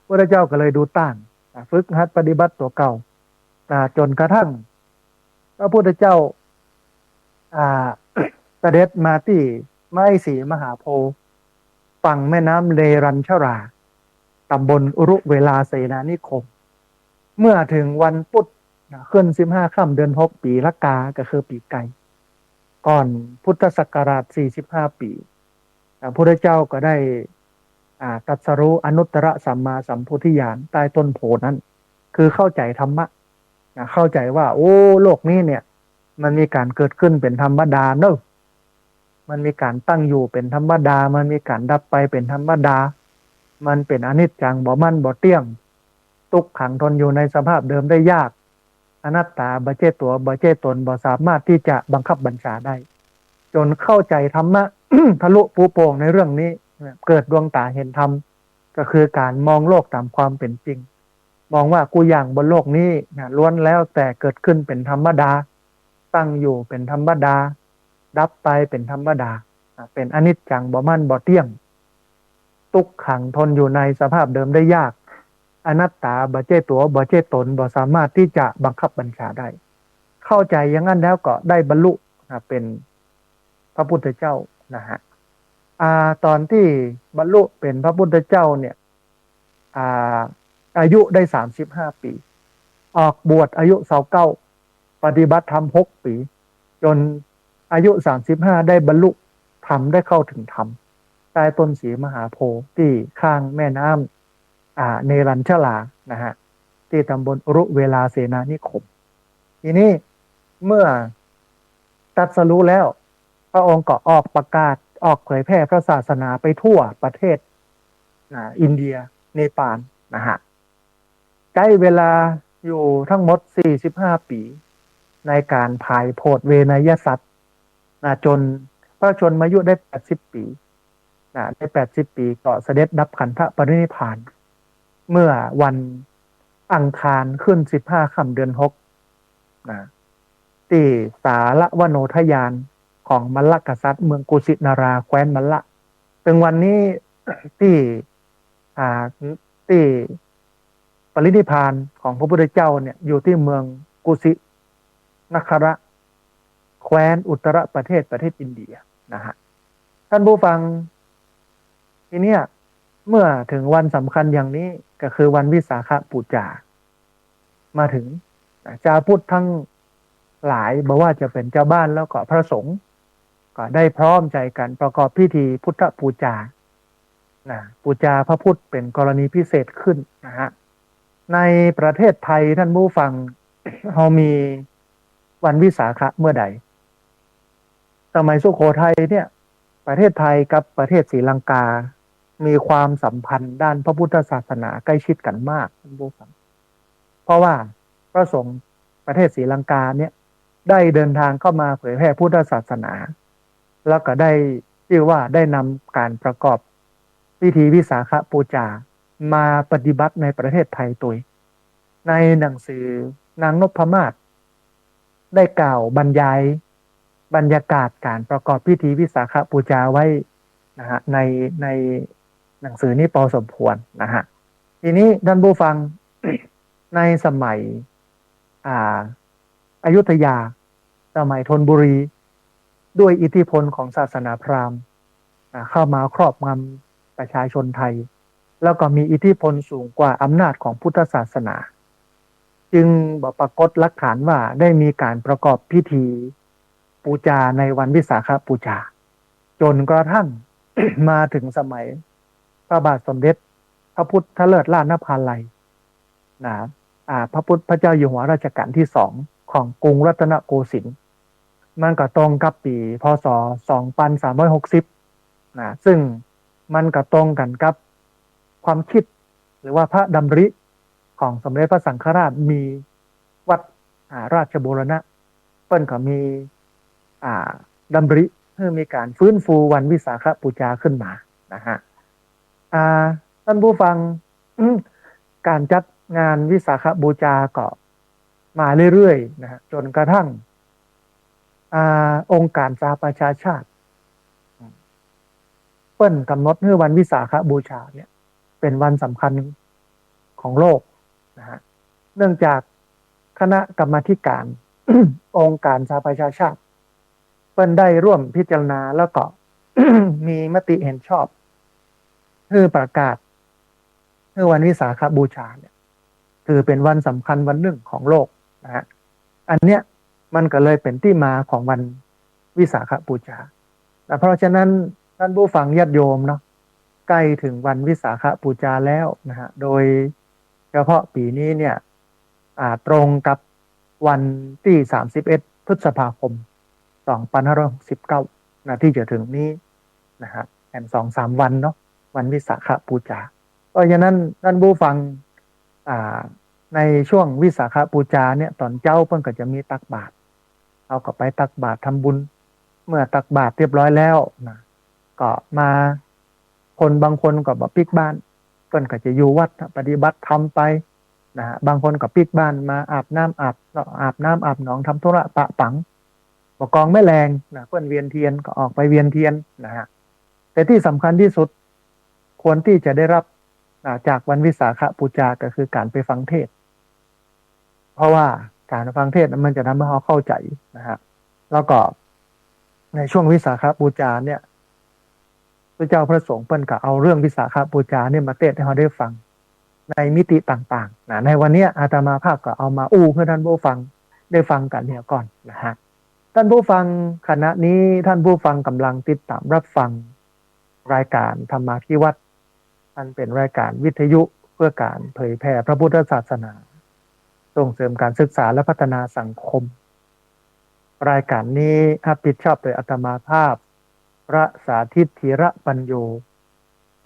พระเจ้าก็เลยดูต้านฝึกหัดปฏิบัติตัวเก่าจนกระทั่งพระพุทธเจ้าเสด็จมาที่ไม้สีมหาโพธิ์ฝั่งแม่น้ำเลรัญชราตำบลอุรุเวลาเสนานิคมเมื่อถึงวันพุธขึ้น15 ค่ำเดือน 6ปีละกาก็คือปีไก่ก่อนพุทธศักราช45 ปีพระพุทธเจ้าก็ได้ตรัสรู้อนุตตรสัมมาสัมโพธิญาณใต้ต้นโพนั้นคือเข้าใจธรรมะเข้าใจว่าโอ้โลกนี้เนี่ยมันมีการเกิดขึ้นเป็นธรรมดาเนอะมันมีการตั้งอยู่เป็นธรรมดามันมีการดับไปเป็นธรรมดามันเป็นอนิจจังบ่มั่นบ่เที่ยงทุกขังทนอยู่ในสภาพเดิมได้ยากอนัตตาบ่เจตัวบ่เจตนบ่สามารถที่จะบังคับบัญชาได้จนเข้าใจธรรมะ ทะลุปูโป่งในเรื่องนี้เกิดดวงตาเห็นธรรมก็คือการมองโลกตามความเป็นจริงมองว่ากูอย่างบนโลกนี้ล้วนแล้วแต่เกิดขึ้นเป็นธรรมดาตั้งอยู่เป็นธรรมดาดับไปเป็นธรรมดาเป็นอนิจจังบ่มั่นบ่เที่ยงทุกขังทนอยู่ในสภาพเดิมได้ยากอนัตตาบ่เจตัวบ่เจตนบ่สามารถที่จะบังคับบัญชาได้เข้าใจอย่างนั้นแล้วก็ได้บรรลุเป็นพระพุทธเจ้านะฮะตอนที่บรรลุเป็นพระพุทธเจ้าเนี่ยอายุได้35 ปีออกบวชอายุ29ปฏิบัติธรรม6 ปีจนอายุ35ได้บรรลุธรรมได้เข้าถึงธรรมใต้ต้นสีมหาโพธิ์ที่ข้างแม่น้ำเนรัญชลานะฮะที่ตำบลอุรุเวลาเสนานิคมทีนี้เมื่อตรัสรู้แล้วพระองค์ก็ออกประกาศออกเผยแพร่พระศาสนาไปทั่วประเทศอินเดียเนปาลนะฮะใช้เวลาอยู่ทั้งหมด45 ปีในการภายโพธิเวนยสัตว์จนพระชนมายุได้80 ปีได้80 ปีก็เสด็จดับขันธปรินิพพานเมื่อวันอังคารขึ้น15 ค่ำเดือน 6ที่สาละวโนทยานของมัลลกษัตริย์เมืองกุสินาราแคว้นมัลละถึงวันนี้ที่ปรินิพพานของพระพุทธเจ้าเนี่ยอยู่ที่เมืองกุสินาคระแคว้นอุตรประเทศอินเดียนะฮะท่านผู้ฟังทีเนี้ยเมื่อถึงวันสำคัญอย่างนี้ก็คือวันวิสาขบูชา มาถึงชาวพุทธทั้งหลายบอกว่าจะเป็นเจ้าบ้านแล้วก็พระสงฆ์ก็ได้พร้อมใจกันประกอบพิธีพุทธปูจาปูจาพระพุทธเป็นกรณีพิเศษขึ้นนะฮะในประเทศไทยท่านผู้ฟังเรามีวันวิสาขะเมื่อใดสมัยสุโขทัยเนี่ยประเทศไทยกับประเทศศรีลังกามีความสัมพันธ์ด้านพระพุทธศาสนาใกล้ชิดกันมากท่านผู้ฟังเพราะว่าพระสงฆ์ประเทศศรีลังกาเนี่ยได้เดินทางเข้ามาเผยแพร่พุทธศาสนาแล้วก็ได้ชื่อว่าได้นำการประกอบพิธีวิสาขบูชามาปฏิบัติในประเทศไทยตัวในหนังสือนางนพมาศได้กล่าวบรรยายบรรยากาศการประกอบพิธีวิสาขบูชาไว้นะฮะในหนังสือนี้พอสมควรนะฮะทีนี้ท่านผู้ฟัง ในสมัยอยุธยาสมัยธนบุรีด้วยอิทธิพลของศาสนาพราหมณ์เข้ามาครอบงำประชาชนไทยแล้วก็มีอิทธิพลสูงกว่าอำนาจของพุทธศาสนาจึงปรากฏหลักฐานว่าได้มีการประกอบพิธีปูจาในวันวิสาขบูชาจนกระทั่ง มาถึงสมัยพระบาทสมเด็จพระพุทธเลิศล้านนภาลัยพระเจ้าอยู่หัวรัชกาลที่2ของกรุงรัตนโกสินทร์มันก็ตรงกับปีพ.ศ. 2360ซึ่งมันก็ตรงกันกับความคิดหรือว่าพระดำริของสมเด็จพระสังฆราชมีวัดราชบูรณะเปิ้นก็มีดำริเพื่อมีการฟื้นฟูวันวิสาขบูชาขึ้นมานะฮะท่านผู้ฟังการจัดงานวิสาขบูชาก็มาเรื่อยๆนะฮะจนกระทั่งองค์การสหประชาชาติเปิ้นกำหนดให้วันวิสาขบูชาเนี่ยเป็นวันสำคัญของโลกนะฮะเนื่องจากคณะกรรมาธิการ องค์การสหประชาชาติเปิ้นได้ร่วมพิจารณาแล้วก็ มีมติเห็นชอบให้ประกาศให้วันวิสาขบูชาเนี่ยคือเป็นวันสำคัญวันหนึ่งของโลกนะฮะอันเนี้ยมันก็เลยเป็นที่มาของวันวิสาขบูชาเพราะฉะนั้นท่านผู้ฟังญาติโยมเนาะใกล้ถึงวันวิสาขบูชาแล้วนะฮะโดยเฉพาะปีนี้เนี่ยตรงกับวันที่31 พฤษภาคม 2569ที่จะถึงนี้นะฮะแค่2-3 วันเนาะวันวิสาขบูชาเพราะฉะนั้นท่านผู้ฟังในช่วงวิสาขบูชาเนี่ยตอนเจ้าเพิ่นก็จะมีตักบาตรเอาก็ไปตักบาตรทำบุญเมื่อตักบาตรเรียบร้อยแล้วนะก็มาคนบางคนก็บ่ปิกบ้านเพิ่นก็จะอยู่วัดปฏิบัติธรรมไปนะฮะบางคนก็ปิกบ้านมาอาบน้ำอาบหนองทำธุระปะปังบ่กองแม่แรงนะเพิ่นเวียนเทียนก็ออกไปเวียนเทียนนะฮะแต่ที่สำคัญที่สุดควรที่จะได้รับจากวันวิสาขบูชาก็คือการไปฟังเทศน์เพราะว่าการฟังเทศน์มันจะทำให้เราเข้าใจนะฮะแล้วก็ในช่วงวิสาขบูชาเนี่ยพระเจ้าพระสงฆ์เปิ้นก็เอาเรื่องวิสาขบูชาเนี่ยมาเทศน์ให้เราได้ฟังในมิติต่างๆนะในวันนี้อาตมาภาพก็เอามาเพื่อท่านผู้ฟังได้ฟังกันเนี่ยก่อนนะฮะท่านผู้ฟังขณะนี้ท่านผู้ฟังกำลังติดตามรับฟังรายการธรรมาภิวัตรอันเป็นรายการวิทยุเพื่อการเผยแผ่พระพุทธศาสนาส่งเสริมการศึกษาและพัฒนาสังคมรายการนี้รับผิดชอบโดยอาตมาภาพพระสาธิตธีระปัญโย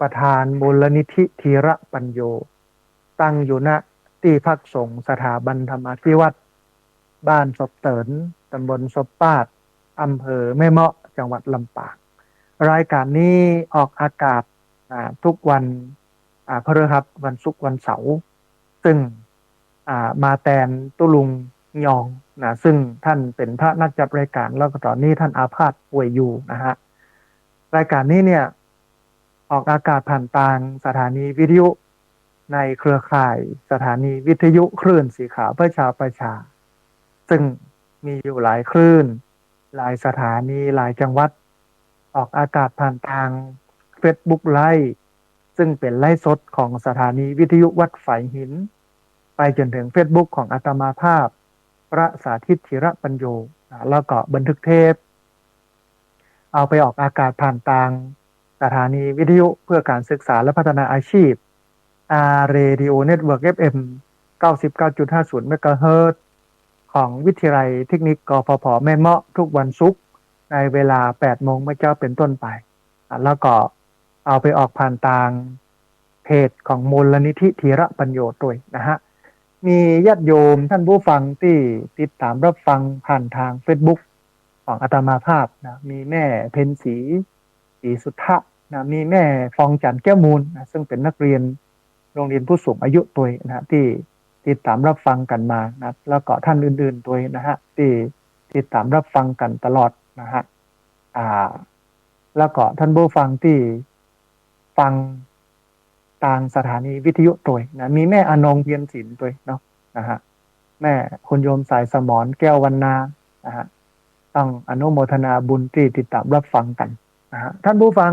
ประธานมูลนิธิธีระปัญโยตั้งอยู่ณที่พักสงฆ์สถาบันธรรมาภิวัตรบ้านศพเตินตำบลศพปาดอำเภอแม่เมาะจังหวัดลำปางรายการนี้ออกอากาศทุกวันพฤหัสวันศุกร์วันเสาร์ซึ่งมาแตนตุลุงยองนะซึ่งท่านเป็นพระนักจัดรายการแล้วก็ตอนนี้ท่านอาพาธป่วยอยู่นะฮะรายการนี้เนี่ยออกอากาศผ่านทางสถานีวิทยุในเครือข่ายสถานีวิทยุคลื่นสีขาวเพื่อชาวประชาซึ่งมีอยู่หลายคลื่นหลายสถานีหลายจังหวัดออกอากาศผ่านทาง Facebook ไลฟ์ซึ่งเป็นไลฟ์สดของสถานีวิทยุวัดฝายหิน ไปจนถึง Facebook ของอาตมาภาพพระสาธิตธีระปัญโยแล้วก็บันทึกเทปเอาไปออกอากาศผ่านทางสถานีวิทยุเพื่อการศึกษาและพัฒนาอาชีพRadio Network FM 99.50 เมกะเฮิรตซ์ของวิทยาลัยเทคนิคกฟผแม่เมาะทุกวันศุกร์ในเวลา 8 โมงเมื่อเจ้าเป็นต้นไปแล้วก็เอาไปออกผ่านทางเพจของมูลนิธิธีระปัญโยด้วยนะฮะมีญาติโยมท่านผู้ฟังที่ติดตามรับฟังผ่านทาง Facebook ของอาตมาภาพนะมีแม่เพ็ญศรีสุทธะนะมีแม่ฟองจันทร์แก้วมูลนะซึ่งเป็นนักเรียนโรงเรียนผู้สูงอายุตัวนะที่ติดตามรับฟังกันมานะแล้วก็ท่านอื่นๆตัวนะฮะที่ติดตามรับฟังกันตลอดนะฮะแล้วก็ท่านผู้ฟังที่ฟังทางสถานีวิทยุตัวนะมีแม่อนงเพียรศิลป์ตัวเนาะนะฮะแม่คุณโยมสายสมรแก้ววรรณานะฮะต้องอนุโมทนาบุญที่ติดตามรับฟังกันนะฮะท่านผู้ฟัง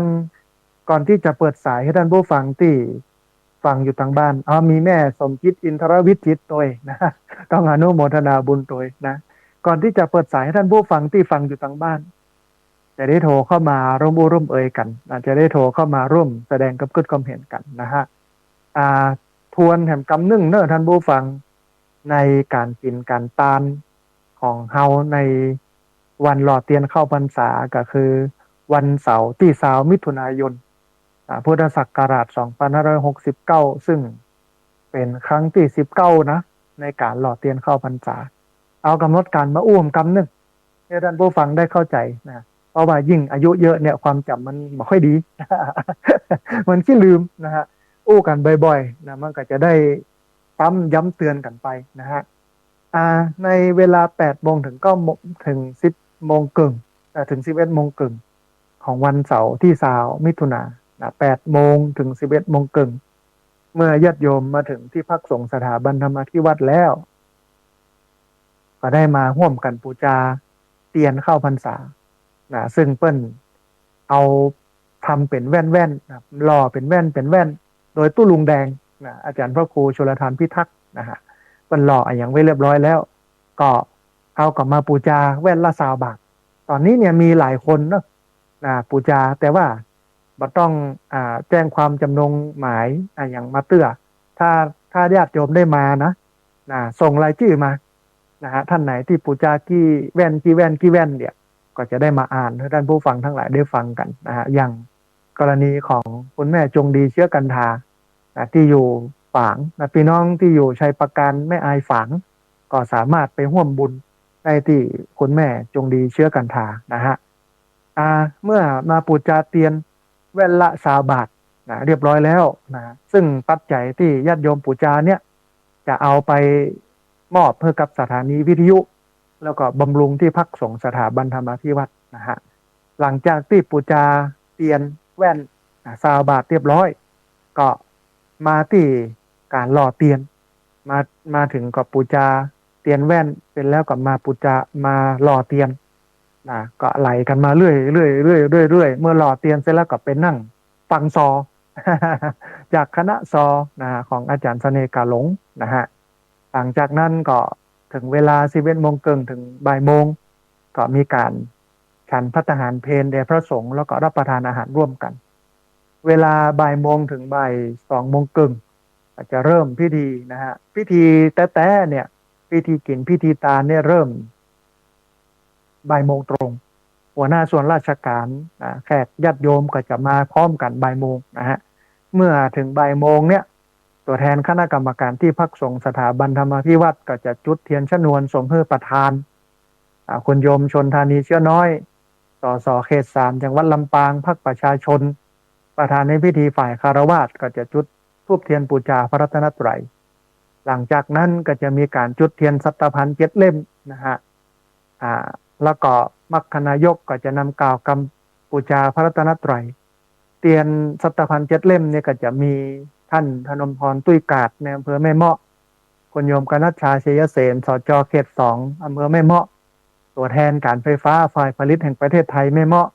ก่อนที่จะเปิดสายให้ท่านผู้ฟังที่ฟังอยู่ทางบ้านมีแม่สมจิตอินทรวิจิตตัวนะต้องอนุโมทนาบุญตัวนะก่อนที่จะเปิดสายให้ท่านผู้ฟังที่ฟังอยู่ทางบ้านจะได้โทรเข้ามาร่วมอู้ร่วมเอ่ยกันจะได้โทรเข้ามาร่วมแสดงกับคิดความเห็นกันนะฮะทวนแห่งกำนึ่งเนอะท่านผู้ฟังในการกินการตานของเฮาในวันหล่อเตียนเข้าพรรษาก็คือวันเสาร์ที่20 มิถุนายนพุทธศักราช2569ซึ่งเป็นครั้งที่19นะในการหล่อเตียนเข้าพรรษาเอากำหนดการมาอุ้มกำนึงให้ท่านผู้ฟังได้เข้าใจนะเพราะว่ายิ่งอายุเยอะเนี่ยความจำมันไม่ค่อยดี มันขี้ลืมนะฮะอู้กันบ่อยๆนะมันก็จะได้ปั๊มย้ำเตือนกันไปนะฮะในเวลา8 โมงถึง9 โมงถึง10 โมงครึ่งถึง11 โมงครึ่งของวันเสาร์ที่20 มิถุนายน8 โมงถึง11 โมงครึ่งเมื่อญาติโยมมาถึงที่พักสงฆ์สถาบันธรรมที่วัดแล้วก็ได้มาร่วมกันบูชาเตียนเข้าพรรษานะซึ่งเปิ้นเอาทำเป็นแว่นๆนะหล่อเป็นแว่นโดยตู้ลุงแดงนะอาจารย์พระครูชลทานพิทักษ์นะฮะเปิ้นหล่ออย่างไว้เรียบร้อยแล้วก็เอากลับมาบูชาแว่นละ20 บาทตอนนี้เนี่ยมีหลายคนเนาะบูชาแต่ว่าบ่ต้องแจ้งความจำนงหมายอย่างมาเตื้อถ้าญาติโยมได้มานะส่งรายชื่อมานะฮะท่านไหนที่บูชากี่แว่นเนี่ยก็จะได้มาอ่านให้ท่านผู้ฟังทั้งหลายได้ฟังกันนะฮะอย่างกรณีของคุณแม่จงดีเชื้อกันทาที่อยู่ฝางนะพี่น้องที่อยู่ชัยประการแม่อายฝางก็สามารถไปร่วมบุญได้ที่คุณแม่จงดีเชื้อกันทานะฮะเมื่อมาบูชาเตียนแว่นละ20 บาทนะเรียบร้อยแล้วนะซึ่งปัจจัยที่ญาติโยมบูชาเนี่ยจะเอาไปมอบเพื่อกับสถานีวิทยุแล้วก็บำรุงที่พักสงฆ์สถาบันธรรมที่วัดนะฮะหลังจากที่บูชาเตียนแว่น20 บาทเรียบร้อยก็มาที่การหล่อเตียนมาถึงก็บูชาเตียนแว่นเป็นแล้วก็มาบูชามาหล่อเตียนก็ไหลกันมาเรื่อยเมื่อหล่อเตียนเสร็จแล้วก็ไปนั่งฟังซอ จากคณะซอของอาจารย์เสน่ห์กาหลงนะฮะหลังจากนั้นก็ถึงเวลา11 โมงครึ่งถึงบ่ายโมงก็มีการฉันภัตตาหารเพลแด่พระสงฆ์แล้วก็รับประทานอาหารร่วมกันเวลาบ่ายโมงถึงบ่าย2 โมงครึ่งจะเริ่มพิธีนะฮะพิธีแต้ๆเนี่ยพิธีกินพิธีตาเนี่ยเริ่มบ่ายโมงตรงหัวหน้าส่วนราชการแขกญาติโยมก็จะมาพร้อมกันบ่ายโมงนะฮะเมื่อถึงบ่ายโมงเนี่ยตัวแทนคณะกรรมการที่พักสงฆ์สถาบันธรรมพิวัตรก็จะจุดเทียนชนวนส่งเพื่อประธานคุณโยมชนธานีเชื้อน้อยสสเขต3จังหวัดลำปางพรรคประชาชนประธานในพิธีฝ่ายคารวาสก็จะจุดธูปเทียนบูชาพระรัตนตรัยหลังจากนั้นก็จะมีการจุดเทียนสัตพันธ์7 เล่มนะฮะแล้วก็มรรคนายกก็จะนำกล่าวคำบูชาพระรัตนตรัยเตียนสัตพันธ์7 เล่มเนี่ยก็จะมีท่านธนมพรตุ้ยกาดในอำเภอแม่เมาะคุณโยมกนัชชาเชยเสนสจเขต2อำเภอแม่เมาะตัวแทนการไฟฟ้าฝ่ายผลิตแห่งประเทศไทยแม่เมาะ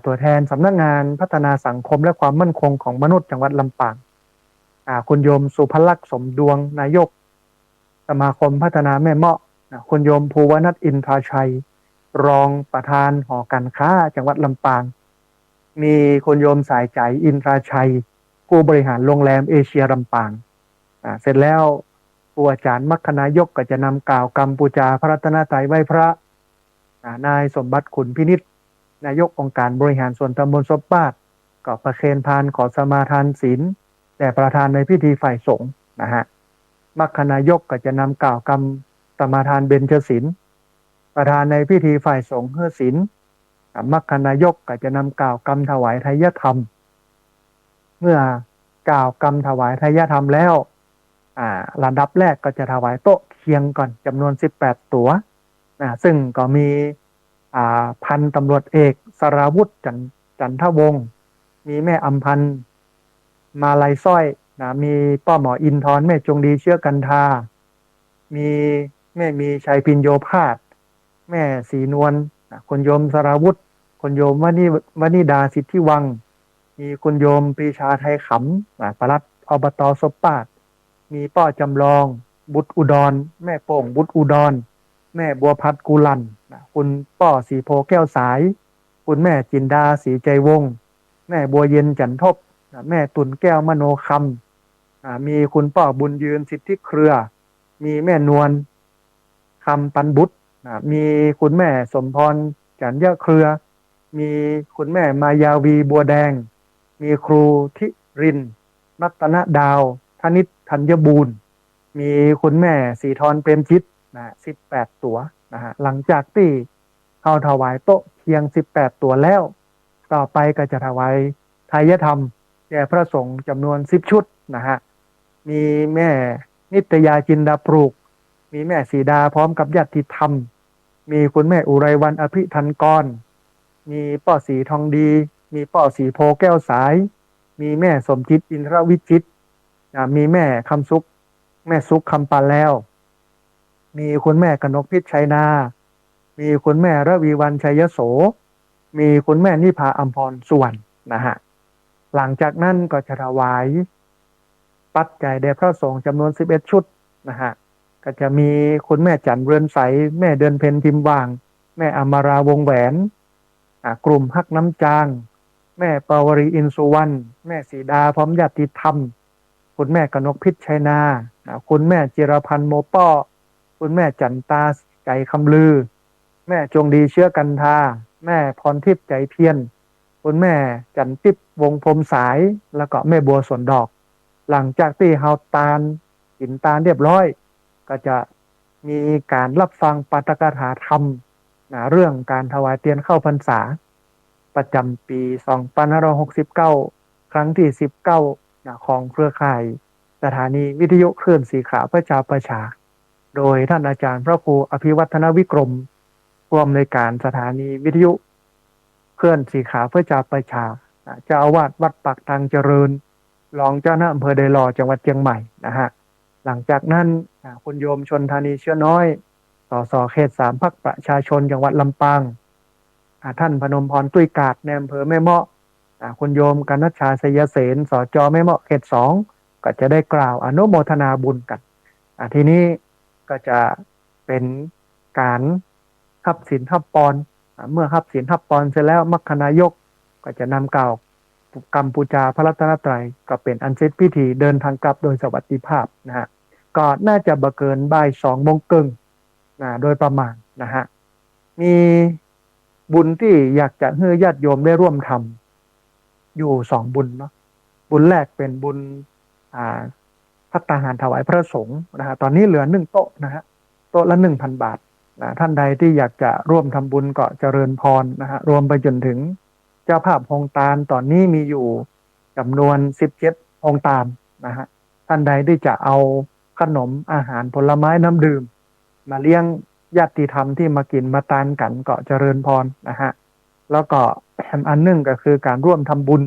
ตัวแทนสำนักงานพัฒนาสังคมและความมั่นคงของมนุษย์จังหวัดลำปางคุณโยมสุภลักษณ์สมดวงนายก สมาคมพัฒนาแม่เมาะคุณโยมภูวนัทอินทราชัยรองประธานหอการค้าจังหวัดลำปางมีคุณโยมสายใจอินทราชัยผู้บริหารโรงแรมเอเชียลำปางเสร็จแล้วผู้อาจารย์มัคคณายกก็จะนำกล่าวกัมพูชาพระรัตนตรัยไหว้พระนายสมบัติขุนพินิจนายกองค์การบริหารส่วนตำบลซบปาดก็ประเคนพานขอสมาทานศีลแต่ประธานในพิธีฝ่ายสงฆ์นะฮะมัคคณายกก็จะนำกล่าวกรรมสมาทานเบญจศีลประธานในพิธีฝ่ายสงฆ์เฮือศีลมัคคณายกก็จะนำกล่าวกรรมถวายไทยธรรมเมื่อกล่าวกรรมถวายไทยธรรมแล้วระดับแรกก็จะถวายโต๊ะเคียงก่อนจำนวน18ตั๋วซึ่งก็มีพันตำรวจเอกสราวุธจันทวงศ์มีแม่อำพันธ์มาลัยสร้อยมีป้าหมออินทร์แม่จงดีเชื้อกันทามีแม่มีชัยพินโยภาสแม่ศรีนวลคุณโยมสราวุธคุณโยมวนิดาสิทธิวังมีคุณโยมปรีชาไทยขำปลัดอบตซบปาดมีป้อจำลองบุตรอุดรแม่โป่งบุตรอุดรแม่บัวพัดกุลันคุณป้อสีโพแก้วสายคุณแม่จินดาสีใจวงแม่บัวเย็นจันทบแม่ตุนแก้วมโนคำมีคุณป้อบุญยืนสิทธิเครือมีแม่นวลคำปันบุตรมีคุณแม่สมพรจันยะเครือมีคุณแม่มายาวีบัวแดงมีครูทิรินรัตนดาวธนิตธัญบูรณ์มีคุณแม่สีทรเปรมจิต18ตั๋วหลังจากที่เข้าถวายโต๊ะเคียง18ตั๋วแล้วต่อไปก็จะถวายไทยธรรมแก่พระสงฆ์จำนวน10ชุดมีแม่นิตยาจินดาปลูกมีแม่สีดาพร้อมกับญาติธรรมมีคุณแม่อุไรวันอภิทันกรมีป้อสีทองดีมีป้อสีโพแก้วสายมีแม่สมจิตอินทรวิจิตมีแม่คำซุกแม่ซุกคำปานแล้วมีคุณแม่กนกพิษชัยนามีคุณแม่ระวีวันชัยโสมีคุณแม่นิพาอัมพรสุวรรณหลังจากนั้นก็จะถวายปัจจัยแด่พระสงฆ์จำนวน11ชุดก็จะมีคุณแม่จันเรือนใสแม่เดือนเพ็ญทิมว่างแม่อมราวงแหวนกลุ่มฮักน้ำจางแม่ปาวรีอินสุวรรณแม่สีดาพร้อมญาติธรรมคุณแม่กนกพิษชัยนาคุณแม่จิรพันธ์โมป้อคุณแม่จันตาใจคำลือแม่จงดีเชื้อกันทาแม่พรทิพย์ใจเพียรคุณแม่จันทิพย์วงพรมสายแล้วก็แม่บัวสวนดอกหลังจากที่เฮาตาลกินตาลเรียบร้อยก็จะมีการรับฟังปาฐกถาธรรมเรื่องการถวายเทียนเข้าพรรษาประจำปี2569ครั้งที่19ของเครือข่ายสถานีวิทยุคลื่นสีขาวพระเจ้าประชาโดยท่านอาจารย์พระครูอภิวัฒนวิกรมผู้อำนวยการสถานีวิทยุคลื่นสีขาวพระเจ้าประชาเจ้าอาวาสวัดปากทางเจริญรองเจ้าหน้าอำเภอไดหล่อจังหวัดเชียงใหม่หลังจากนั้นคุณโยมชนธานีเชื้อน้อยสสเขต3พรรคประชาชนจังหวัดลำปางท่านพนมพรตุ้ยกาดในอำเภอแม่เมาะคุณโยมกนัชชาสยเสนสจแม่เมาะเขต2ก็จะได้กล่าวอนุโมทนาบุญกันทีนี้ก็จะเป็นการทับศีลทับปอนเมื่อทับศีลทับปอนเสร็จแล้วมัคคณายกก็จะนำกล่าวกัมพูชาพระรัตนตรัยก็เป็นอันเสร็จพิธีเดินทางกลับโดยสวัสดิภาพก็น่าจะบ่เกินบ่าย2 โมงครึ่งโดยประมาณมีบุญที่อยากจะให้ญาติโยมได้ร่วมทำอยู่2 บุญเนาะบุญแรกเป็นบุญภัตตาหารถวายพระสงฆ์ตอนนี้เหลือ1โต๊ะโต๊ะละ 1,000 บาทท่านใดที่อยากจะร่วมทำบุญก็เจริญพรรวมไปจนถึงเจ้าภาพโฮงตาลตอนนี้มีอยู่จำนวน17โฮงตาลท่านใดที่จะเอาขนมอาหารผลไม้น้ำดื่มมาเลี้ยงญาติธรรมที่มากินมาตานกันก็เจริญพรแล้วก็อันหนึ่งก็คือการร่วมทำบุญ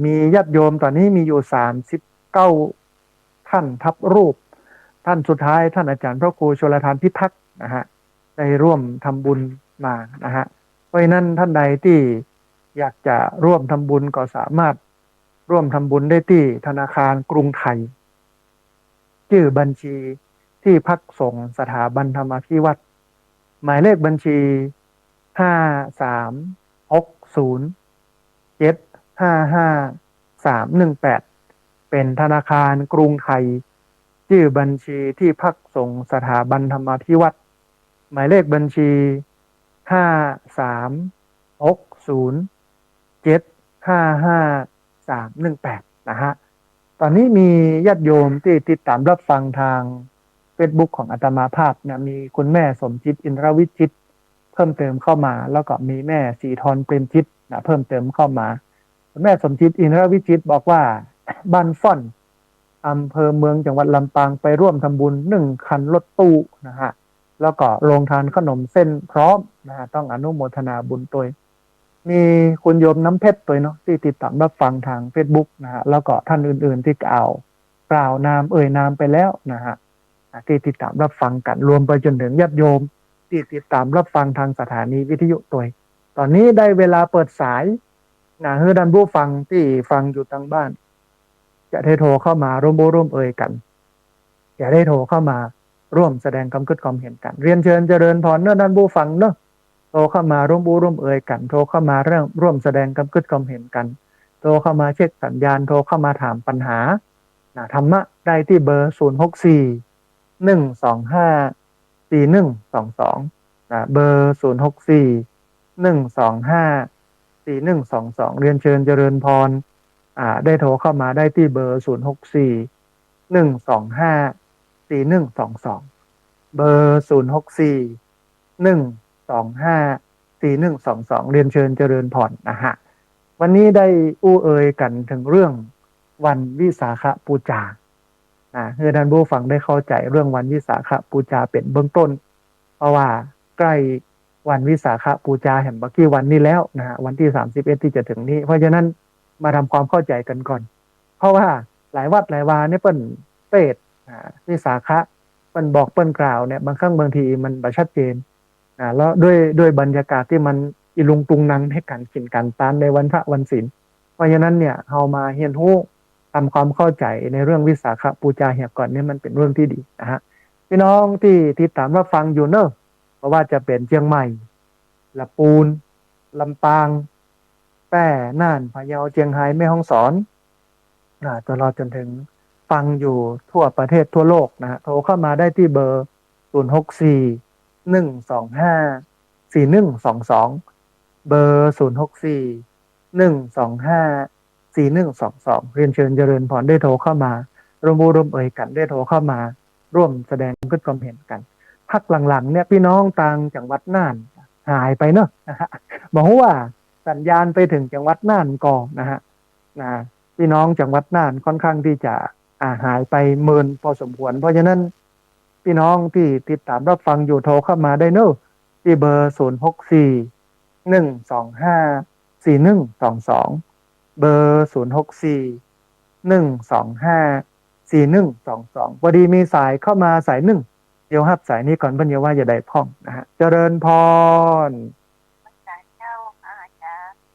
มีญาติโยมตอนนี้มีอยู่39ท่านทับรูปท่านสุดท้ายท่านอาจารย์พระครูชลทานพิทักษ์ได้ร่วมทำบุญมาเพราะฉะนั้นท่านใดที่อยากจะร่วมทำบุญก็สามารถร่วมทำบุญได้ที่ธนาคารกรุงไทยชื่อบัญชี ที่พักสงฆ์สถาบันธรรมาภิวัตรหมายเลขบัญชี5360755318เป็นธนาคารกรุงไทยชื่อบัญชีที่พักสงฆ์สถาบันธรรมาภิวัตรหมายเลขบัญชี5360755318นะฮะตอนนี้มีญาติโยมที่ติดตามรับฟังทาง Facebook ของอาตมาภาพเนี่ยมีคุณแม่สมจิตอินทรวิจิตรเพิ่มเติมเข้ามาแล้วก็มีแม่สีทรเปรมจิตนะเพิ่มเติมเข้ามาคุณแม่สมจิตอินทรวิจิตรบอกว่าบ้านฟ่อนอำเภอเมืองจังหวัดลำปางไปร่วมทำบุญ1 คันรถตู้นะฮะแล้วก็โรงทานขนมเส้นพร้อมนะฮะต้องอนุโมทนาบุญตัวมีคุณโยมน้ำเพชรตัวเนาะที่ติดตามรับฟังทาง Facebook นะฮะแล้วก็ท่านอื่นๆที่กล่าวนามนามไปแล้วนะฮะที่ติดตามรับฟังกันรวมไปจนถึงญาติโยมที่ติดตามรับฟังทางสถานีวิทยุตัวตอนนี้ได้เวลาเปิดสายนะให้ท่านผู้ฟังที่ฟังอยู่ทางบ้านจะได้โทรเข้ามาร่วมกันจะได้โทรเข้ามาร่วมแสดงความคิดความเห็นกันเรียนเชิญเจริญพรเนอะท่านผู้ฟังเนอะโทรเข้ามาร่วมกันโทรเข้ามาร่วมแสดงความคิดความเห็นกันโทรเข้ามาเช็คสัญญาณโทรเข้ามาถามปัญหาธรรมะได้ที่เบอร์064 125 4122เบอร์064 125 4122เรียนเชิญเจริญพรได้โทรเข้ามาได้ที่เบอร์064 125 4122เบอร์064 125 4122เรียนเชิญเจริญพรนะฮะวันนี้ได้อู้เอ่ยกันถึงเรื่องวันวิสาขบูชาเพื่อท่านผู้ฟังได้เข้าใจเรื่องวันวิสาขบูชาเป็นเบื้องต้นเพราะว่าใกล้วันวิสาขบูชาแห่งบักกี้วันนี้แล้วนะฮะวันที่31ที่จะถึงนี้เพราะฉะนั้นมาทำความเข้าใจกันก่อนเพราะว่าหลายวัดหลายวาเนี่ยเปิ้นเปดวิสาขะเปิ้นบอกเปิ้นกล่าวเนี่ยบางครั้งบางทีมันบ่ชัดเจนแล้วด้วยบรรยากาศที่มันอีลุงตุงนังให้กันกินกันตามในวันพระวันศีลเพราะฉะนั้นเนี่ยเฮามาเรียนรู้ทำความเข้าใจในเรื่องวิสาขบูชาเหียก่อนเนี่ยมันเป็นเรื่องที่ดีนะฮะพี่น้องที่ติดตามรับฟังอยู่เนอะเพราะว่าจะเป็นเชียงใหม่ลำปูนลำปางแพร่น่านพะเยาเชียงรายแม่ฮ่องสอนตลอดจนถึงฟังอยู่ทั่วประเทศทั่วโลกนะฮะโทรเข้ามาได้ที่เบอร์064 125 4122เบอร์064 125 4122เรียนเชิญเจริญพรได้โทรเข้ามาร่วมเอ่ยกันได้โทรเข้ามาร่วมแสดงความเห็นกันพักหลังๆเนี่ยพี่น้องต่างจังหวัดน่านหายไปเนอะบอกว่าสัญญาณไปถึงจังหวัดน่านก่อนนะฮะพี่น้องจังหวัดน่านค่อนข้างที่จะหายไปเมินพอสมควรเพราะฉะนั้นพี่น้องที่ติดตามรับฟังอยู่โทรเข้ามาได้เนอะที่เบอร์064 125 4122เบอร์064 125 4122พอดีมีสายเข้ามาสายหนึ่งเดี๋ยวรับสายนี้ก่อนเพิ่นอย่าว่าอย่าได้พ้องนะฮะเจริญพร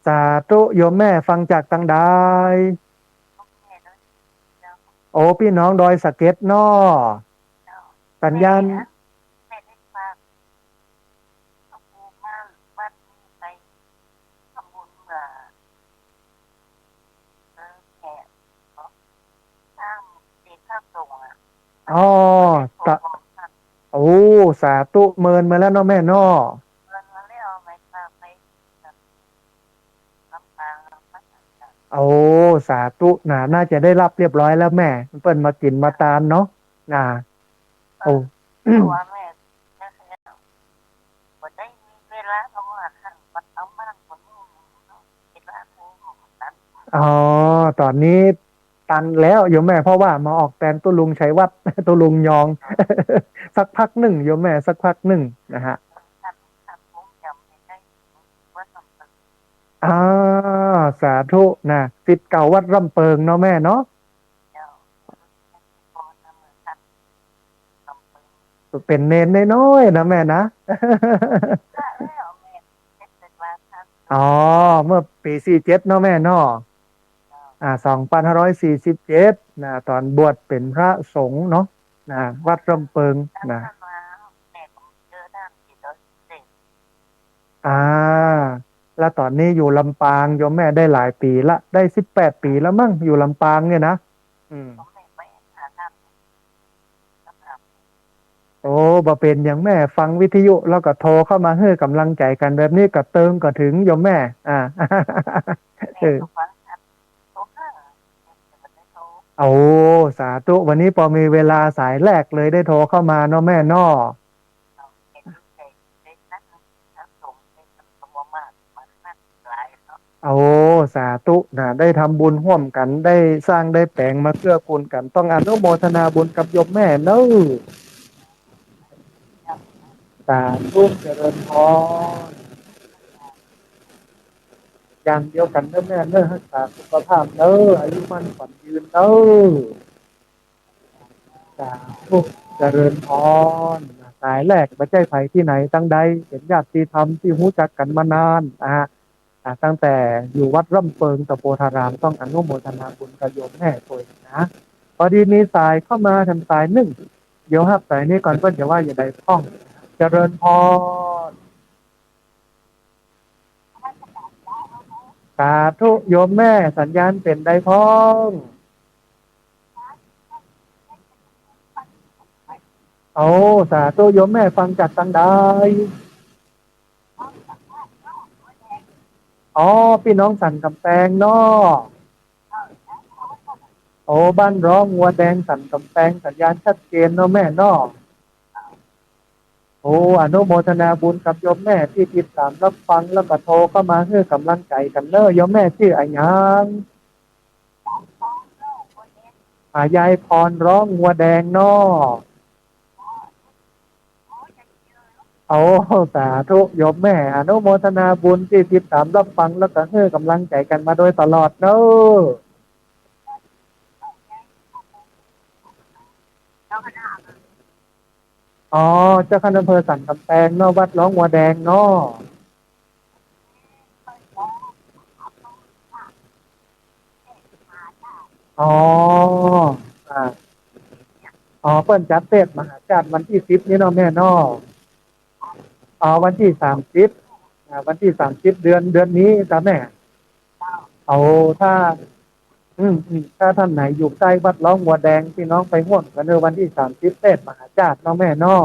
สาธุโยมแม่ฟังจากตังใดโอ้พี่น้องดอยสะเก็ดนอสัญญาณอ๋อโอ้สาธุเมินมาแล้วเนาะแม่นอโอ้สาธุน่าจะได้รับเรียบร้อยแล้วแม่เปิ้นมากินมาตามเนาะโอ้อ๋อตอนนี้ตันแล้วโยมแม่เพราะว่ามาออกแตนตุลุงชัยวัฒน์ตุลุงยองสักพักหนึ่งโยมแม่สักพักหนึ่งนะฮะสาธุนะศิษย์เก่าวัดร่ำเปิงเนาะแม่เนาะเป็นเนนน้อยๆนะแม่นะอ๋อเมื่อปี47เนาะแม่เนาะ2547ตอนบวชเป็นพระสงฆ์เนาะ นะวัดร่มเปิงนะอ่าแล้วตอนนี้อยู่ลำปางโยมแม่ได้หลายปีละได้18 ปีแล้วมั้งอยู่ลำปางเนี่ยนะอืมโอ้บ่เป็นอย่างแม่ฟังวิทยุแล้วก็โทรเข้ามาให้กำลังใจกันแบบนี้ก็เติงก็ถึงโยมแม่เออโอ้สาธุวันนี้พอมีเวลาสายแรกเลยได้โทรเข้ามาเนาะแม่เนาะ โอ้สาธุนะได้ทำบุญร่วมกันได้สร้างได้แปลงมาเกื้อกูลกันต้องอนุโมทนาบุญกับโยมแม่เนอะสาธุเจริญพรอย่างเดียวกันเนอะแม่เนอะรักษาสุขภาพเนอะอายุมั่นขวัญยืนเนอะสาธุเจริญพรสายแรกไม่ใช่ไผที่ไหนตั้งใดเป็นญาติธรรมที่รู้จักกันมานานตั้งแต่อยู่วัดร่ำเปิงตะโพธารามต้องอนุโมทนาบุญกับโยมแม่ตัวเองนะพอดีมีสายเข้ามาทางสายหนึ่งเดี๋ยวครับสายนี้ก่อนเพื่อนจะว่าอย่าได้พ้องเจริญพรสาธุโยมแม่สัญญาณเป็นได้พ้องเอาสาธุโยมแม่ฟังจากทางใดอ๋อพี่น้องสันกำแพงเนาะโอ้บ้านร้องงัวแดงสันกำแพงสัญญาณชัดเจนเนาะแม่เนาะ โอ้อนุโมทนาบุญกับโยมแม่ที่ติดตามรับฟังแล้วก็โทรเข้ามาให้กำลังใจกันเนอะโยมแม่ชื่ออะไรยังยายพรร้องงัวแดงเนอะโอ้สาธุโยมแม่อนุโมทนาบุญที่ติดตามรับฟังแล้วก็ให้กำลังใจกันมาโดยตลอดเนอะอ๋อเจ้าคณะอำเภอสันกำแพงเนอะวัดร้องงัวแดงเนอะอ๋ออ่าอ๋อเปิ้นจัดเทศมหาชาติวันที่10นี้เนาะแม่เนาะ อ๋อวันที่30วันที่ 30เดือนนี้จ้ะแม่เอาถ้าถ้าท่านไหนอยู่ใกล้วัดร้องบัวแดงพี่น้องไปห่วมกันในวันที่30เทศมหาชาติเน้องแม่นอ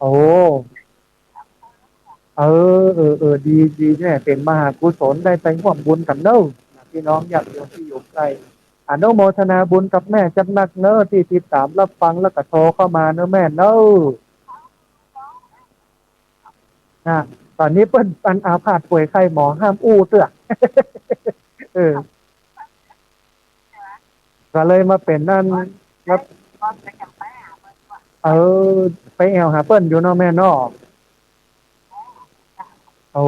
โอ้ดีดีแน่เป็นมหากุศลได้ไปห่วมบุญกันเน้อพี่น้องอยากโยมที่อยู่ใกล้อนุโมทนาบุญกับแม่จัดหนักเน้อที่ติดตามรับฟังแล้วก็โทรเข้ามาเน้อแม่เน้อนะตอนนี้เปิ้นปันอาพาธป่วยไข้หมอห้ามอู้เตื้อเออ ก็เลยมาเป็นนั่นครับเออไปแอวหาเปิ้นอยู่เนาะแม่เนาะโอ้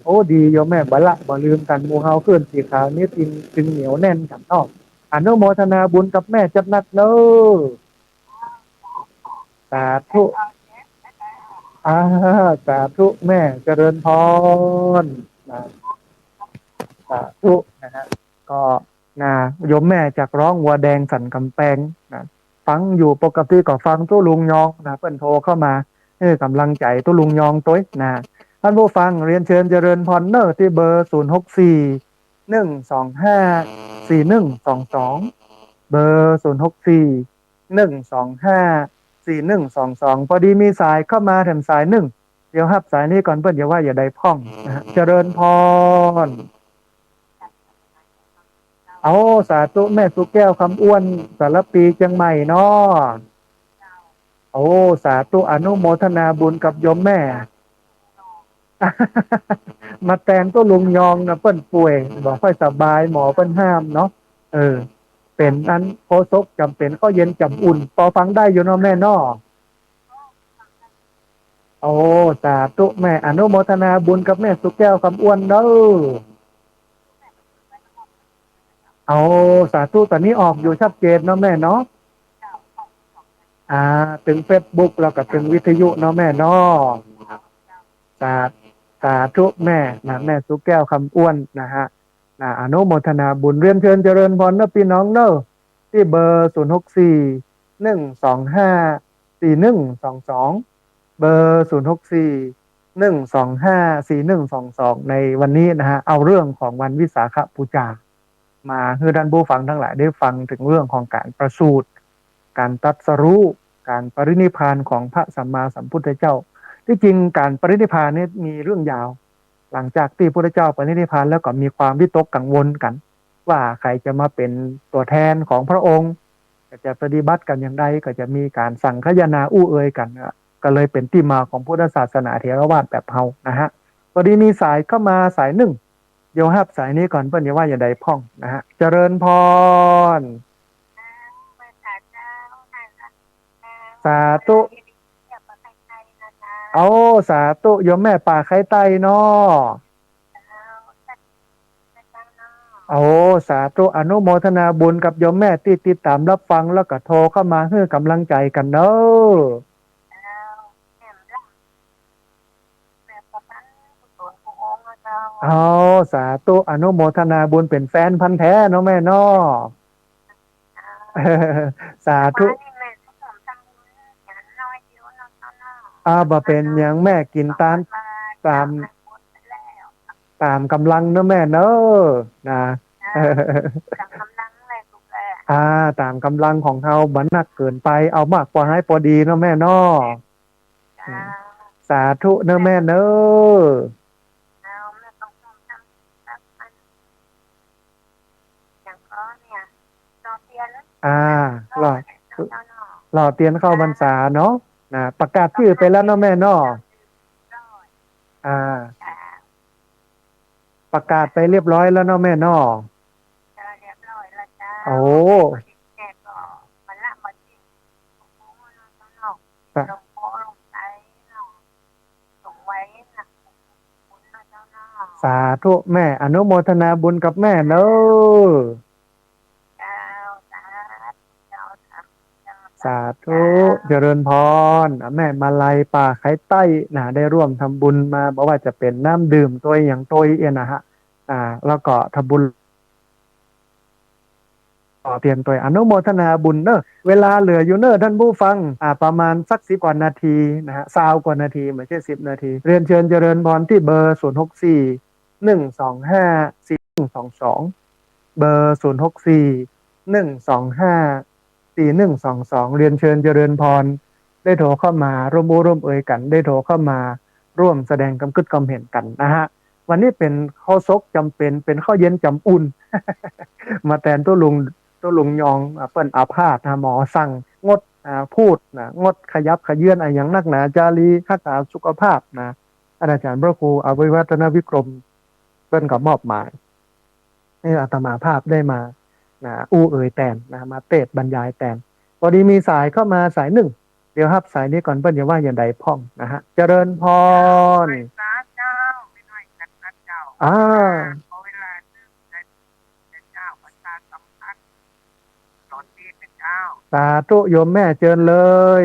โอ้ดีโยมแม่บละบ่ลืมกันหมู่เฮาขึ้นสีขาวนี่จึงเหนียวแน่นกันเนาะอนุโมทนาบุญกับแม่จัดหนักเด้อสาธุอ่าสาธุแม่เจริญพรนะสาธุนะฮะก็นะโยมแม่จากร้องวัวแดงสันกำแพงนะฟังอยู่ปกติก็ฟังตู้ลุงยองนะเปิ้นโทรเข้ามาให้กำลังใจตู้ลุงยองตัวนะท่านผู้ฟังเรียนเชิญเจริญพรเนอร์ที่เบอร์0641254122เบอร์0641254122พอดีมีสายเข้ามาแถมสายหนึ่งเดี๋ยวรับสายนี้ก่อนเพื่อนอย่าว่าอย่าได้พ่องนะฮะเจริญพร เอาสาธุแม่สุแก้วคำอ้วนสารปีเชียงใหม่เนาะโอ้สาธุอนุโมทนาบุญกับโยมแม่มาแตนตัวลุงยองนะเปิ้นป่วยบอกค่อยสบายหมอเปิ้นห้ามเนาะเออเป็นนั้นโคซกจำเป็นก็เย็นจำอุ่นพอฟังได้อยู่เนาะแม่เนาะโอ้สาธุแม่อนุโมทนาบุญกับแม่สุแก้วคำอ้วนเด้อเอาสาธุตอนนี้ออกอยู่ชัดเจนเนาะแม่เนาะ อ่าถึงเฟซบุ๊กแล้วก็ถึงวิทยุเนาะแม่เนาะสาสาธุแม่นะแม่สุแก้วคำอ้วนนะฮะอนุโมทนาบุญเรียนเชิญเจริญพรเนอะพี่น้องเนอะ ที่เบอร์0641254122เบอร์0641254122ในวันนี้นะฮะเอาเรื่องของวันวิสาขบูชามาให้ท่านผู้ฟังทั้งหลายได้ฟังถึงเรื่องของการประสูติการตรัสรู้การปรินิพพานของพระสัมมาสัมพุทธเจ้าที่จริงการปรินิพพานนี่มีเรื่องยาวหลังจากที่พระพุทธเจ้าปรินิพพานแล้วก็มีความวิตกกังวลกันว่าใครจะมาเป็นตัวแทนของพระองค์ก็จะปฏิบัติกันอย่างไรก็จะมีการสั่งขยนาอู้เอ่ยกันก็เลยเป็นที่มาของพุทธศาสนาเถรวาทแบบเฮานะฮะพอดีมีสายเข้ามาสายหนึ่งเดี๋ยวฮับสายนี้ก่อนเพื่อนอย่าว่าอย่าใดพ่องนะฮะเจริญพรสาธุเอาสาธุโยมแม่ป่าไข่ไตเนาะเอาสาธุอนุโมทนาบุญกับโยมแม่ที่ติดตามรับฟังแล้วก็โทรเข้ามาให้กำลังใจกันเนอะเอาสาธุอนุโมทนาบุญเป็นแฟนพันธุ์แท้เนาะแม่เนาะสาธุบ่เป็นอย่างแม่กินตามตามกำลังเนอะแม่เนอะนะตามกำลังของเราบันหนักเกินไปเอามากพอให้พอดีเนาะแม่เนาะสาธุเนอะแม่เนอะหล่อหล่อเตียนเข้าพรรษาเนาะนะประกาศชื่อไปแล้วเนาะแม่เนาะอ่าประกาศไปเรียบร้อยแล้วเนาะแม่เนาะโอ้สาธุแม่อนุโมทนาบุญกับแม่เนอะสาธุเจริญพรแม่มาลัยป่าไข่ใต้นะได้ร่วมทำบุญมาบอกว่าจะเป็นน้ำดื่มตัวอย่างตัวเองนะฮะแล้วก็ทำบุญต่อเตียนตัวอนุโมทนาบุญเนอะเวลาเหลืออยู่เนอะท่านผู้ฟังประมาณสัก10 กว่านาทีนะฮะ20 กว่านาทีไม่ใช่10 นาทีเรียนเชิญเจริญพรที่เบอร์0641254122เบอร์0641254122เรียนเชิญเจริญพรได้โทรเข้ามาร่วมร่วมเอ่ยกันได้โทรเข้ามาร่วมแสดงความคิดความเห็นกันนะฮะวันนี้เป็นข้าวซกจำเป็นเป็นข้าวเย็นจำอุ่น มาแทนตัวลุงยองเปิ้นอาพาธนะหมอสั่งงดพูดนะงดขยับขยื่นอะไรอย่างนักหนาจารีรักษาสุขภาพนะอาจารย์พระครูอภิวัฒนวิกรมเปิ้นก็มอบหมายให้อาตมาภาพได้มาอู้เอ่ยแตนมาเทศบรรยายแตนพอดีมีสายเข้ามาสายหนึ่งเดี๋ยวครับสายนี้ก่อนเปิ้นอย่าว่าอย่างใดพ่องนะฮะเจริญพรอ่าสาธุโยมแม่เจิญเลย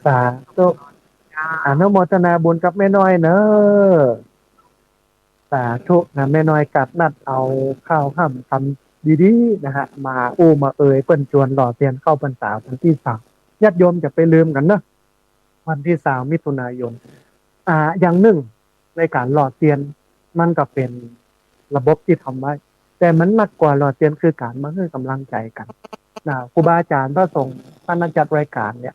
สาธุอนุโมทนาบุญกับแม่น้อยเนอะ สาธุนะแม่น้อยกัดนัดเอาข้าวห้ำทำดีๆนะฮะมาอู้มาเอ่ยเปิ้นจวนหล่อเตียนเข้าพรรษาวันที่สามญาติโยมจะไปลืมกันเนอะวันที่3 มิถุนายนอย่างหนึ่งในการหล่อเตียนมันก็เป็นระบบที่ทำไว้แต่มันมากกว่าหล่อเตียนคือการมาให้กำลังใจกันนะครูบาอาจารย์พระสงฆ์ท่านจัดรายการเนี่ย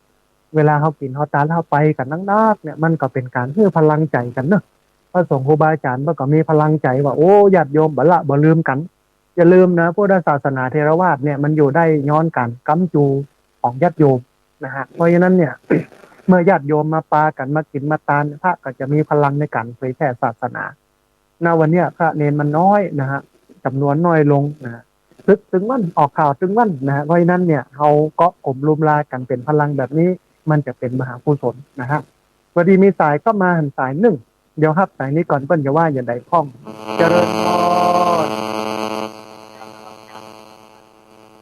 เวลาเขากินเขาตาเขาไปกันนักๆเนี่ยมันก็เป็นการให้พลังใจกันเนอะ พระสงฆ์ครูบาอาจารย์มันก็มีพลังใจว่าโอ้ญาติโยมบัลละบ่ลืมกันอย่าลืมนะพุทธศาสนาเทรวาสเนี่ยมันอยู่ได้ย้อนกันกำจูของญาติโยมนะฮะเพราะฉะนั้นเนี่ย เมื่อญาติโยมมาปากันมากินมาตานพระก็จะมีพลังในการเผยแผ่ศาสนาณวันเนี้ยพระเนนมันน้อยนะฮะจำนวนน้อยลงนะฮะถึงวันออกข่าวถึงวันนะฮะเพราะฉะนั้นเนี่ยเขาเกาะกลุ่มรุมลากันเป็นพลังแบบนี้มันจะเป็นมหากุศลนะฮะพอดีมีสายเข้ามาหันสายหนึ่ง เดี๋ยวครับสายนี้ก่อนเปิ้นจะว่าอย่าใดข้องเจริญพร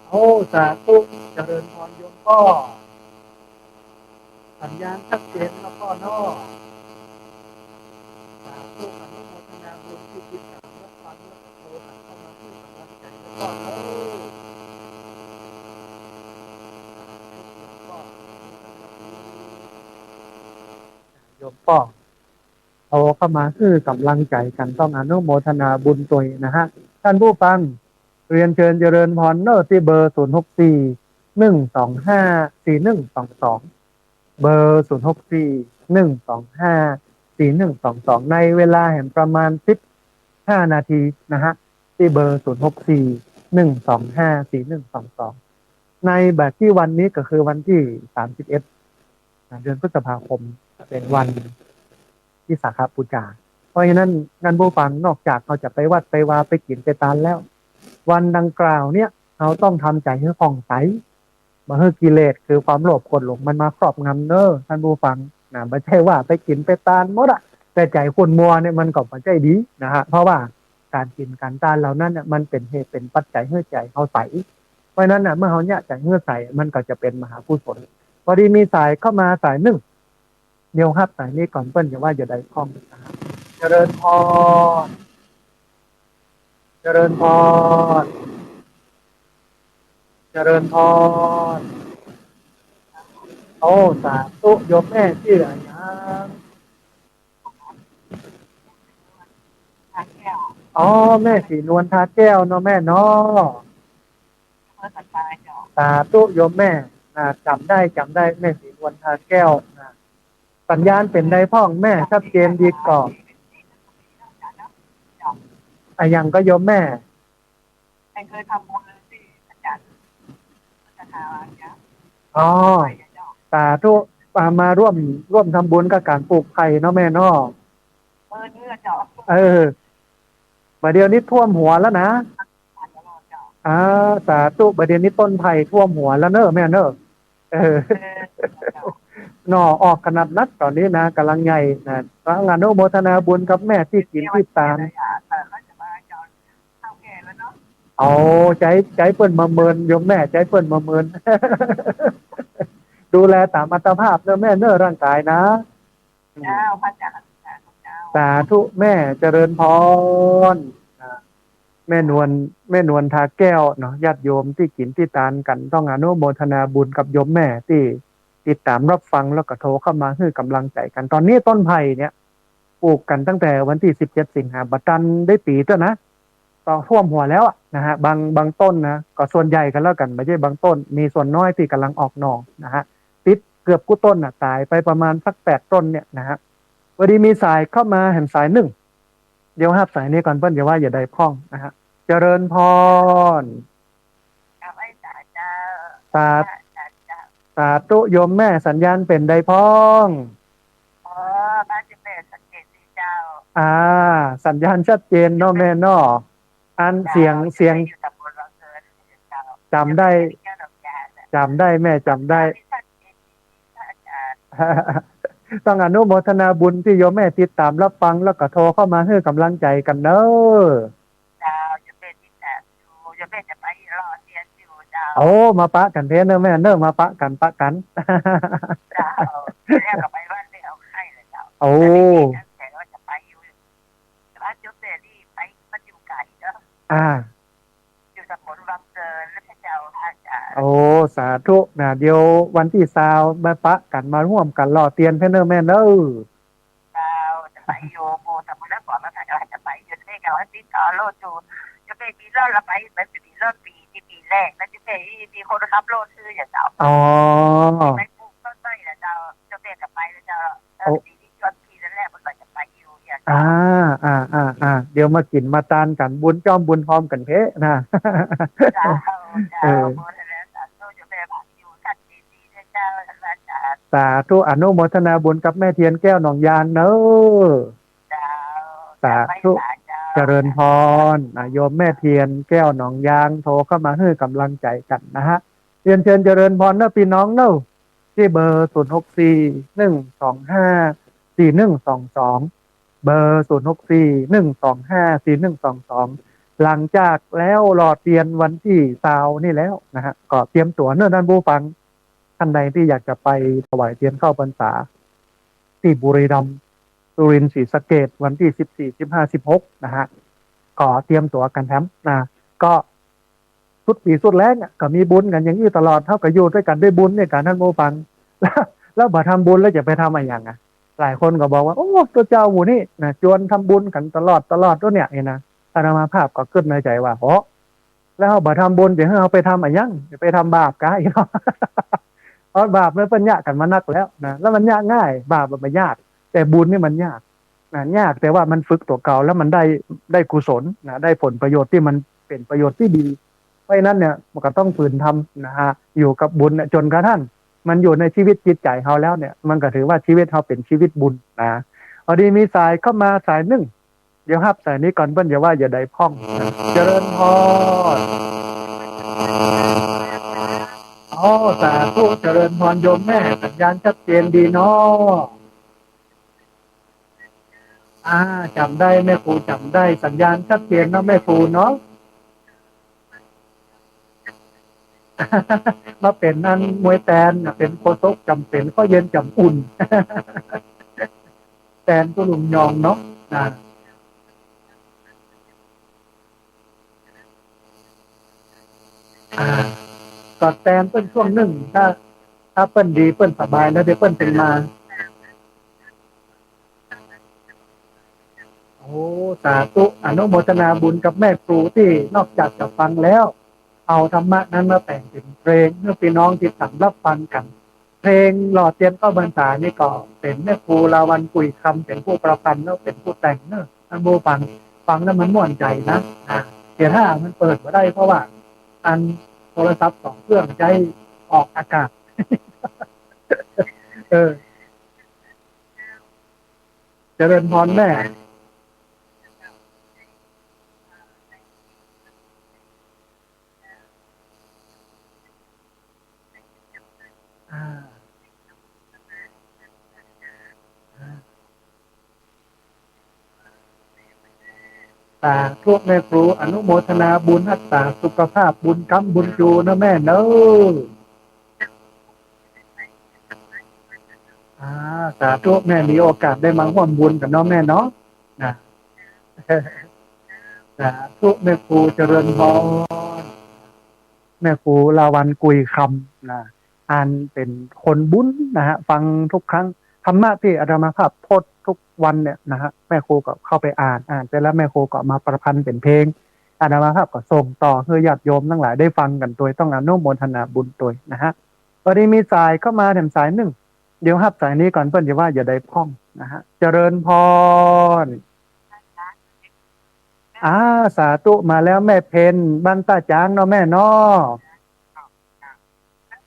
โอ้สาธุเจริญพรโยมพ่อสัญญาณชัดเจนแล้วพ่อนอสาธุอนุโมทนาบุญที่ติดตามรับฟังและโทรศัพท์เข้ามาให้กำลังใจแล้วพ่อเอ้ยโยมพ่อโทรเข้ามาคือกำลังใจกันต้องอนุโมทนาบุญตัวนะฮะท่านผู้ฟัง เรียนเชิญเจริญพรเนอร์ที่เบอร์0641254122เบอร์0641254122ในเวลาแห่งประมาณ15 นาทีนะฮะที่เบอร์0641254122ในแบบที่วันนี้ก็คือวันที่31เดือนพฤษภาคมเป็นวันที่สาขบูชาเพราะฉะนั้นงานผู้ฟังนอกจากเราจะไปวัดไปวาไปกินไปตานแล้ววันดังกล่าวเนี่ยเราต้องทำใจให้ผ่องใสมาให้กิเลสคือความโลภโกรธหลงมันมาครอบงำเนอท่านผู้ฟังนะไม่ใช่ว่าไปกินไปตานหมดอะแต่ใจคุณมัวเนี่ยมันก็ไม่ใจดีนะฮะเพราะว่าการกินการตานเหล่านั้นเนี่ยมันเป็นเหตุเป็นปัจจัยให้ใจเขาใสเพราะนั้นน่ะเมื่อเขาเนี่ยใจเงื่อใสมันก็จะเป็นมหากุศลพอดีมีสายเข้ามาสายหนึ่งเดี๋ยวครับสายนี้ก่อนเปิ้ลอย่าว่าอย่าใดข้องเจริญพรเจริญพร เจริญพรโอ้สาธุโยมแม่ชื่ออะไรนะอ๋อแม่สีนวลทาแก้วเนาะแม่เนาะสาธุโยมแม่จำได้แม่สีนวลทาแก้วนะสัญญาณเป็นไดพ้องแม่ชัดเจนดีก่อนยังก็โยมแม่เคยทำบุญที่อาจารย์อ๋อสาธุมาร่วมทำบุญกับการปลูกไผ่เนาะแม่เนาะเออมาเดี๋ยวนี้ท่วมหัวแล้วนะสาธุประเดี๋ยวนี้ต้นไผ่ท่วมหัวแล้วเนอะแม่เนอะเออหน่อออกขนาดนัดตอนนี้นะกำลังใหญ่นะงานโนโมทนาบุญกับแม่ที่กินที่ตามเอาใจเปิ้นมาเมินโยมแม่ใจเปิ้นมาเมินดูแลตามอัตภาพเนอะแม่เนอะร่างกายนะสาธุแม่เจริญพรแม่นวลทาแก้วเนาะญาติโยมที่กินที่ตานกันต้องอนุโมทนาบุญกับโยมแม่ที่ติดตามรับฟังแล้วก็โทรเข้ามาให้กำลังใจกันตอนนี้ต้นไผ่เนี่ยปลูกกันตั้งแต่วันที่17 สิงหาบัดตันได้ปีเท่านะต่อท่วมหัวแล้วนะฮะบางต้นนะก็ส่วนใหญ่กันแล้วกันไม่ใช่บางต้นมีส่วนน้อยที่กำลังออกหน่อนะฮะติดเกือบกู้ต้นตายไปประมาณสัก8 ต้นเนี่ยนะฮะวันนี้มีสายเข้ามาเห็นสายหนึ่งเดี๋ยวครับสายนี้ก่อนเปิ้ลอย่าว่าอย่าใดพ้องนะฮะเจริญพรสาสาธุโยมแม่สัญญาณเป็นใดพ้องบ้านจิเปสังเกตดีเจ้าสัญญาณชัดเจนเนาะแม่เนาะอันเสียงจำได้แม่จำได้ต้องอนุโมทนาบุญที่โยมแม่ติดตามรับฟังแล้วก็โทรเข้ามาให้กำลังใจกันเนอะโอ้มาปะกันเทนเนอะแม่เนอะมาปะกันโอ้ อ่า
อยู่ตำบลวังเกินแล้วพระเจ้าอาจารย์
โอ้สาธุนะเดี๋ยววันที่ซาวมาปะกันมาร่วมกันรอเตียนเพื่อนเนอร์แม่เนอ
เราจะไปโยโบตำบลแล้วก่อนมาถ่ายเราจะไปอยู่ที่เขาให้ติดต่อโลดจูจะไปมีรอดเราไปเป็นมีรอดปีที่ปีแรกแล้วจะไปมีคนรับโลดซื้ออย่างเจ้า
อ๋อ
ไปปลูกต้นไม้แล้วเจ้าจะเบกกับไปแล้วเจ้า
โอ้
ปีที่ชวนปีแรกมันจะไปอยู่อย่าง
อ่า
เจ้า
เดี๋ยวมากินมาตานกันบุญจอมบุญพร้อมกันเพะนะ
เจ้า
เอ
เจ้า
อ
โบแล้วสาธุจะไปผ่านอยู่ท่านดีๆเจ้าอาจารย์
สาธุอนุโมทนาบุญกับแม่เทียนแก้วหนองยางเนอะ
เจ้า
สา
จะไม่
ธุ
สายเจ้า
เจริญพรโยมแม่เทียนแก้วหนองยางโทรเข้ามาให้กำลังใจกันนะฮะเรียนเชิญเจริญพรเนอะพี่น้องเนอะที่เบอร์0641254122เบอร์0641254122หลังจากแล้วรอเตียนวันที่20นี่แล้วนะฮะก็เตรียมตั๋วเนอะท่านผู้ฟังท่านใดที่อยากจะไปถวายเทียนเข้าพรรษาที่บุรีรัมย์สุรินทร์ศรีสะเกษวันที่14 15 16นะฮะก็เตรียมตั๋วกันแถมนะก็สุดปีสุดแรงก็มีบุญกันอย่างนี้ตลอดเท่ากับอยู่ด้วยกันด้วยบุญเนี่ยการท่านผู้ฟังแล้วบ่ทำบุญแล้วจะไปทำอะไรอย่างอ่ะหลายคนก็บอกว่าโอ้ตัวเจ้าหมู่นี่นะชวนทำบุญกันตลอดตัวเนี่ยนะอาตมาภาพก็ขึ้นในใจว่าโอ้แล้วบ่ทำบุญจะให้เราไปทำอะไรยังจะไปทำบาปกันเนาะเพราะบาปมันเป็นยากกันมานักแล้วนะแล้วมันยากง่ายบาปมันไม่ยากแต่บุญนี่มันยากนะยากแต่ว่ามันฝึกตัวเก่าแล้วมันได้กุศลนะได้ผลประโยชน์ที่มันเป็นประโยชน์ที่ดีเพราะนั้นเนี่ยมันก็ต้องฝืนทำนะฮะอยู่กับบุญจนกระทั่งมันอยู่ในชีวิตจิตใจเขาแล้วเนี่ยมันก็ถือว่าชีวิตเขาเป็นชีวิตบุญนะพอดีมีสายเข้ามาสายหนึ่งเดี๋ยวครับสายนี้ก่อนเพิ่นอย่าว่าอย่าได้พ้องนะเจริญพรอ๋อสาธุเจริญพรโยมแม่สัญญาณชัดเจนดีเนาะจำได้แม่ครูจำได้สัญญาณชัดเจนเนาะแม่ครูเนาะ มาเป็นนั่นมวยแตนเป็นโคตกจำเป็นก็เย็นจำอุ่นแตนก็ลุงยองเนาะนะอ่าก็แตนเป็นช่วงหนึ่งถ้าเปิ้นดีเปิ้นสบายแล้วเดี๋ยวเปิ้นเป็นมาโอ้สาธุอนุโมทนาบุญกับแม่ครูที่นอกจากจะฟังแล้วเอาธรรมะนั้นมาแต่งเป็นเพลงเพื่อพี่น้องที่สั่งรับฟังกันเพลงหล่อเทียนก็บรรษานี่ก็เป็นแม่ครูลาวันกุยคำเป็นผู้ประพันธ์แล้วเป็นผู้แต่งเนอะท่านผู้ฟังแล้วมันม่วนใจนะเสียท่ามันเปิดมาได้เพราะว่าอันโทรศัพท์สองเครื่องใจออกอากาศเออเจริญพรแม่อ่าตาทุกแม่ครูอนุโมทนาบุญรักษาสุขภาพบุญกำบุญจูนะแม่เนอะอ่าสาธุแม่มีโอกาสได้มาร่วมบุญกับน้องแม่เนาะนะสาธุแม่ครูเจริญพรแม่ครูลาวันกุยคำนะอ่านเป็นคนบุญนะฮะฟังทุกครั้งธรรมะที่อาตมาภาพโพสต์ทุกวันเนี่ยนะฮะแม่ครูก็เข้าไปอ่านเสร็จแล้วแม่ครูก็มาประพันธ์เป็นเพลงอาตมาภาพก็ส่งต่อให้ญาติโยมทั้งหลายได้ฟังกันโดยต้องอนุโมทนาบุญโดยนะฮะตอนนี้มีสายเข้ามาแถมสายหนึ่งเดี๋ยวฮับสายนี้ก่อนเพื่อนจะว่าอย่าได้พ้องนะฮะเจริญพรอ่าสาธุมาแล้วแม่เพนบ้านตาจางเนาะแม่เนาะ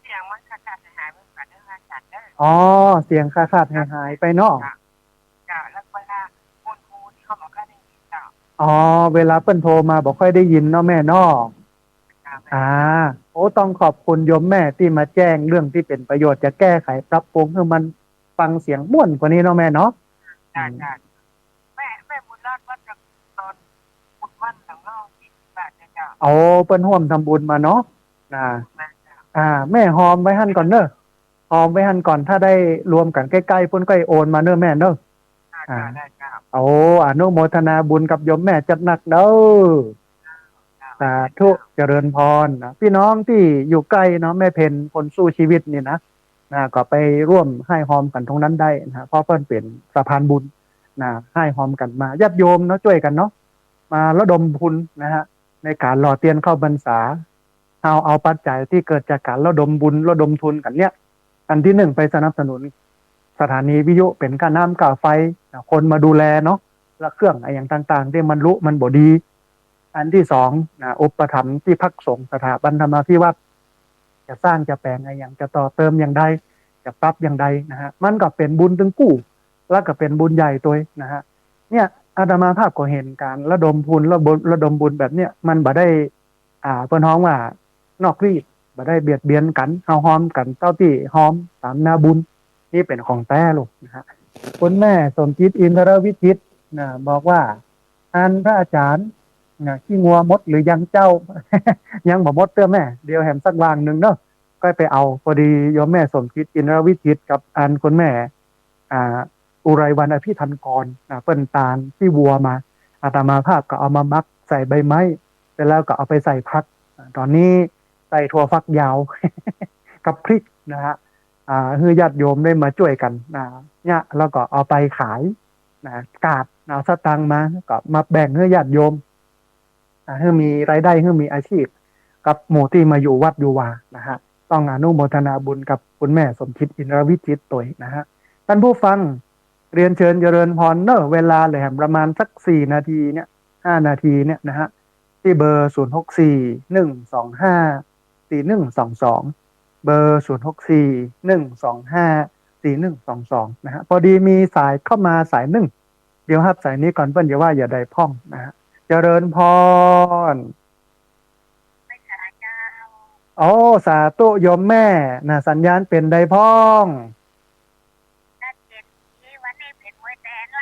เสียงมันขาดหายไปก่อนเรื่องอาจารย์เด้อ
อ๋อเสียงขาดหายไปเนาะ
จ้าแล้วเวลาคุณครูที่เขาบอกก็ได้ยินจ้า
อ๋อเวลาเปิ้นโทรมาบอกค่อยได้ยินเนาะแม่เนาะอ่าโอ้ต้องขอบคุณโยมแม่ที่มาแจ้งเรื่องที่เป็นประโยชน์จะแก้ไขปรับปรุงให้มันฟังเสียงม่วนกว่านี้เนาะแม่เนาะ
จ้าแม่บุญรอดวัดกับตอนบุญวันหลังเล่า40 บาทจ้า
โอ้เปิ้นร่วมทำบุญมาเนาะนะแม่หอมไว้หั่นก่อนเนอะหอมไว้หั่นก่อนถ้าได้รวมกันใกล้ๆเปิ้นก็โอนมาเนอะแม่เนอะ
จ้าได้จ้า
โอ้อนุโมทนาบุญกับโยมแม่จัดหนักเด้อ สาธุเจริญพรนะพี่น้องที่อยู่ใกล้เนาะแม่เพนคนสู้ชีวิตนี่นะก็ไปร่วมให้หอมกันตรงนั้นได้นะเพราะเพิ่นเป็นสะพานบุญนะให้หอมกันมาญาติโยมเนาะช่วยกันเนาะมาระดมทุนนะฮะในการหล่อเตียนเข้าพรรษาเอาปัจจัยที่เกิดจากการระดมบุญระดมทุนกันเนี่ยอันที่หนึ่งไปสนับสนุนสถานีวิทยุเป็นค่าน้ำค่าไฟคนมาดูแลเนาะและเครื่องอะไรอย่างต่างๆที่มันรู้มันบ่ดี อันที่สองอุปถัมภ์ที่พักสงฆ์สถาบันธรรมาภิวัตน์จะสร้างจะแปลงอะไรอย่างจะต่อเติมอย่างใดจะปรับอย่างใดนะฮะมันก็เป็นบุญถึงกู้แล้วก็เป็นบุญใหญ่ตัวนะฮะเนี่ยอาตมาภาพก็เห็นการระดมทุนระดมบุญแบบเนี้ยมันบ่ได้เพิ่นฮ้องว่านอกรีดบ่ได้เบียดเบียนกันเฮาฮ้อมกันเต้าที่ฮ้อมตามนาบุญนี่เป็นของแท้ลูกนะฮะคุณแม่สมจิตอินทรวิจิตรนะบอกว่าอันพระอาจารย์ขี้งัวมดหรือยังเจ้า ยังบ่มดเตื้อแม่เดี๋ยวแหมสักวางหนึ่งเนาะก็ไปเอาพอดีโยมแม่สมคิดอินทรวิจิตรกับอันคุณแม่อ่าอุไรวันอภิธันกรเปิ้นตาลที่วัวมาอาตมาภาพก็เอามามักใส่ใบไม้เสร็จแล้วก็เอาไปใส่พักตอนนี้ใส่ถั่วฟักยาว กับพริกนะฮะคือญาติโยมได้มาช่วยกันเนี่ยแล้วก็เอาไปขายกาดเอาสตังค์มาก็มาแบ่งให้ญาติโยมให้มีรายได้ให้มีอาชีพกับหมู่ที่มาอยู่วัดอยู่วานะฮะต้องอนุโมทนาบุญกับคุณแม่สมคิดอินทรวิจิตรตัวนะฮะท่านผู้ฟังเรียนเชิญเจริญพรเนอะเวลาเลยประมาณสัก4 นาทีเนี่ย5 นาทีเนี่ยนะฮะที่เบอร์0641254122เบอร์0641254122นะฮะพอดีมีสายเข้ามาสายหนึ่งเดี๋ยวครับสายนี้ก่อนเปิ้ลอย่าว่าอย่าได้พ่องนะฮะเจริญพร
ไม่ใช่เจ้า
โอ้สาธุโยมแม่นะสัญญาณเป็นใดพ้อง
นั่นเจ็ดที่วันนี้เป็นมวยแตนละ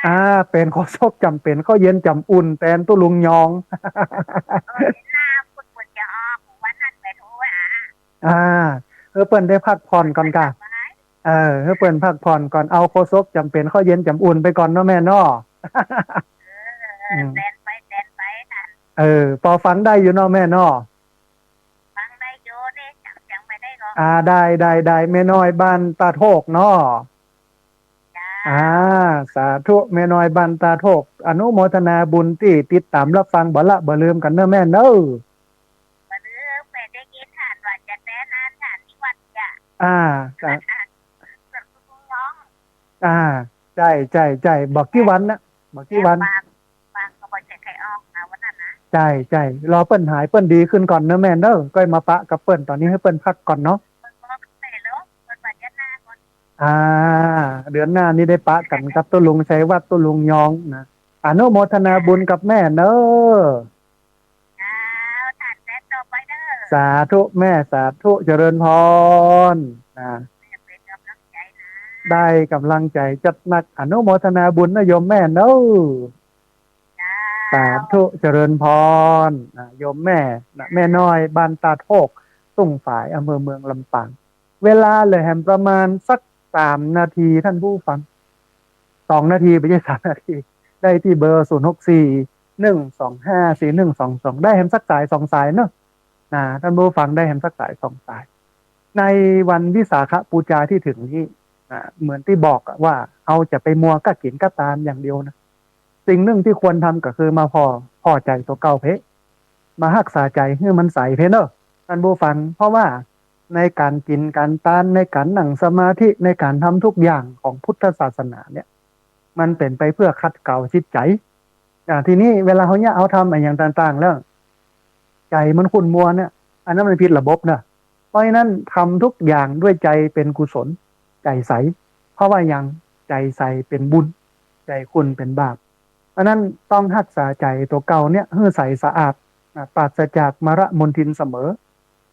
เป็นข้อซกจำเป็นข้อเย็นจำอุ่นแตนตุลุงยอง
เห็นหน้าคุณจะออกวันนั้นไปทู
เปิ้นได้พักผ่อนก่อนกะเปิ้นพักผ่อนก่อนเอาโคซกจำเป็นข้อเย็นจำอุ่นไปก่อนเนาะแม่เนาะ
แตนไปค่ะ
พอฟังได้อยู่เนาะแม่เนาะ
ฟังได้โยนี่จังไม่ได้หรอก
ได้แม่น้อยบ้านตาโทกเนาะสาธุแม่น้อยบ้านตาโทกอนุโมทนาบุญที่ติดตามรับฟังบ่ลืมกันเนาะแม่เนาะ
บ่ลืมแม่ได้ยินท่านว่าจะแตนานท่านที่วัดจ้ะ
ใจบอกกี่วันนะบอกกี่วัน
บางก็บ่ใช่ใครออกนะวันนั้นนะ
ใจรอเปิ้นหายเปิ้นดีขึ้นก่อนเนอะแม่เนอะก็มาปะกับเปิ้นตอนนี้ให้เปิ้นพักก่อนเนาะเดือนหน้านี้ได้ปะกันกับตุลุงชัยวัดตุลุงยองนะอนุโมทนาบุญกับแม่เนอะสาธุแม่สาธุเจริญพรได้กำลังใจจัดหนักอนุโมทนาบุญนะโยมแม่เนอะสาธุเจริญพรโยมแม่แม่น้อยบ้านตาโทกสุ่งฝายอำเภอเมืองลำปางเวลาเลยแหมประมาณสัก3 นาทีท่านผู้ฟัง2 นาทีไม่ใช่3 นาทีได้ที่เบอร์0641254122ได้แหมสักสาย2 สายเนอะท่านผู้ฟังได้แหมสักสาย2 สายในวันวิสาขบูชาที่ถึงนี้เหมือนที่บอกว่าเอาจะไปมัวกะกินกะตามอย่างเดียวนะสิ่งหนึ่งที่ควรทำก็คือมาพอใจตัวเก่าเพมารักษาใจให้มันใสเพเนอะท่านผู้ฟังเพราะว่าในการกินการทานในการนั่งสมาธิในการทำทุกอย่างของพุทธศาสนาเนี่ยมันเป็นไปเพื่อขัดเกลาจิตใจทีนี้เวลาเขาเนี่ยเอาทำอะไรอย่างต่างๆแล้วใจมันขุ่นมัวเนี่ยอันนั้นมันผิดระบบนะเพราะฉะนั้นทำทุกอย่างด้วยใจเป็นกุศลใจใสเพราะว่าอย่างใจใสเป็นบุญใจคุณเป็นบาปเพราะนั้นต้องรักษาใจตัวเก่าเนี่ยให้ใสสะอาดปราศจากมรมนทินเสมอ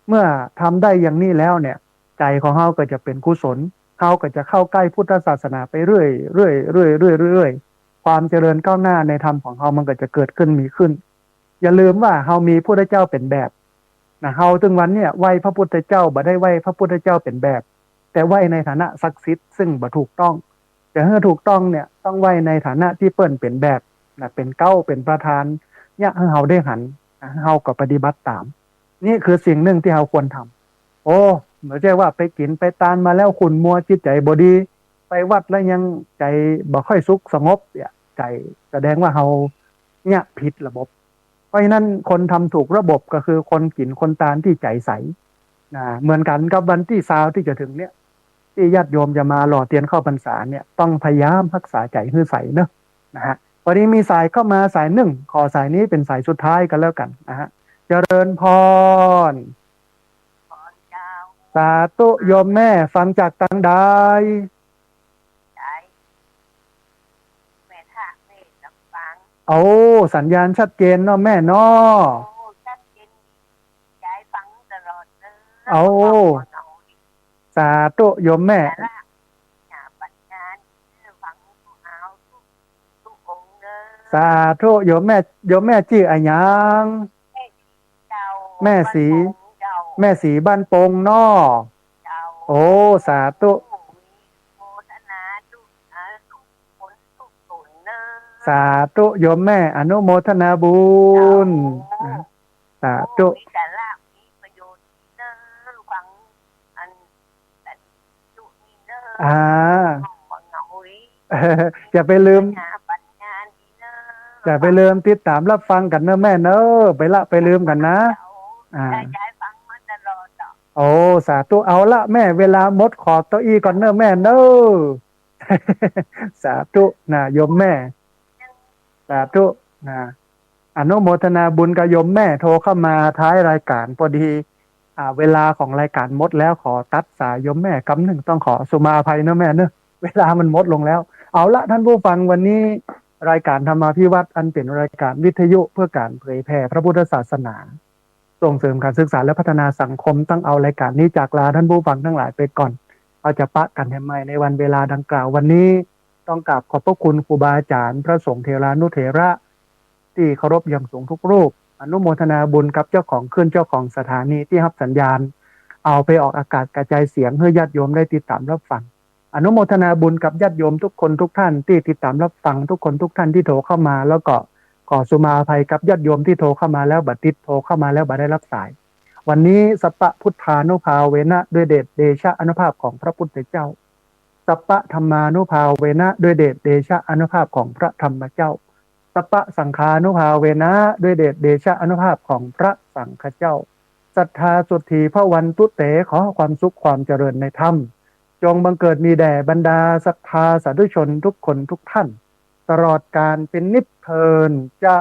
เมื่อทำได้อย่างนี้แล้วเนี่ยใจของเขาก็จะเป็นกุศลเขาก็จะเข้าใกล้พุทธศาสนาไปเรื่อยความเจริญก้าวหน้าในธรรมของเขามันก็จะเกิดขึ้นมีขึ้นอย่าลืมว่าเขามีพระพุทธเจ้าเป็นแบบเขาถึงวันเนี่ยไหว้พระพุทธเจ้าบ่ได้ไหว้พระพุทธเจ้าเป็นแบบแต่ไหว้ในฐานะศักดิ์สิทธิ์ซึ่งบ่ถูกต้องแต่ถ้าถูกต้องเนี่ยต้องไหว้ในฐานะที่เปิ้นเป็นแบบเป็นเก้าเป็นประธานเนี่ยให้เขาได้หัน เฮาก็ปฏิบัติตามนี่คือสิ่งหนึ่งที่เราควรทำโอ้ไม่ใช่ว่าไปกินไปตานมาแล้วขุ่นมัวจิตใจบ่ดีไปวัดแล้วยังใจบ่ค่อยสุขสงบเนี่ยใจแสดงว่าเราเนี่ยผิดระบบเพราะฉะนั้นคนทำถูกระบบก็คือคนกินคนตานที่ใจใสเหมือนกันกับวันที่20ที่จะถึงเนี่ยที่ญาติโยมจะมาหล่อเทียนเข้าพรรษาเนี่ยต้องพยายามรักษาใจให้ใสเนอะนะฮะวันนี้มีสายเข้ามาสายหนึ่งขอสายนี้เป็นสายสุดท้ายกันแล้วกันนะฮะเจริญพรสาธุโยมแม่ฟังจากตังใดโอ้สัญญาณชัดเจนเนาะแม่เนาะโอ้สาธุโยมแม่สาธุโยมแม่โยมแม่ชื่ออะไรยังแม่สีบ้านโป่งเนาะโอ้สาธุสาธุโยมแม่อนุโมทนาบุญสาธุอย่าไปลืมติดตามรับฟังกันเนอะแม่เนอะไปลืมกันนะโอ้สาธุเอาละแม่เวลาหมดขอเก้าอี้ก่อนเนอะแม่เนอะสาธุนะโยมแม่สาธุนะอนุโมทนาบุญกับโยมแม่โทรเข้ามาท้ายรายการพอดีเวลาของรายการหมดแล้วขอตัดสายโยมแม่คำหนึ่งต้องขอสุมาภัยเนอะแม่เนอะเวลามันหมดลงแล้วเอาละท่านผู้ฟังวันนี้รายการธรรมาภิวัตน์อันเป็นรายการวิทยุเพื่อการเผยแผ่พระพุทธศาสนาส่งเสริมการศึกษาและพัฒนาสังคมตั้งเอารายการนี้จากลาท่านผู้ฟังทั้งหลายไปก่อนเอาจะปะกันให้ใหม่ในวันเวลาดังกล่าววันนี้ต้องกราบขอบพระคุณครูบาอาจารย์พระสงฆ์เทรานุเถระที่เคารพอย่างสูงทุกรูปอนุโมทนาบุญกับเจ้าของขึ้นเจ้าของสถานีที่รับสัญญาณเอาไปออกอากาศกระจายเสียงให้ญาติโยมได้ติดตามรับฟังอนุโมทนาบุญกับญาติโยมทุกคนทุกท่านที่ติดตามรับฟังทุกคนทุกท่านที่โทรเข้ามาแล้วก็ขอสุมาภัยกับญาติโยมที่โทรเข้ามาแล้วบัดติดโทรเข้ามาแล้วบัดได้รับสายวันนี้สัพพะพุทธานุภาเวนะด้วยเดชเดชะอนุภาพของพระพุทธเจ้าสัพพะธรรมานุภาเวนะด้วยเดชเดชะอนุภาพของพระธรรมเจ้าสัพพะสังฆานุภาเวนะด้วยเดชเดชะอนุภาพของพระสังฆเจ้าศรัทธาสุทธีพระวันตุเตขอความสุขความเจริญในธรรมจงบังเกิดมีแด่บรรดาศรัทธาสาธุชนทุกคนทุกท่านตลอดการเป็นนิพเพลินจะ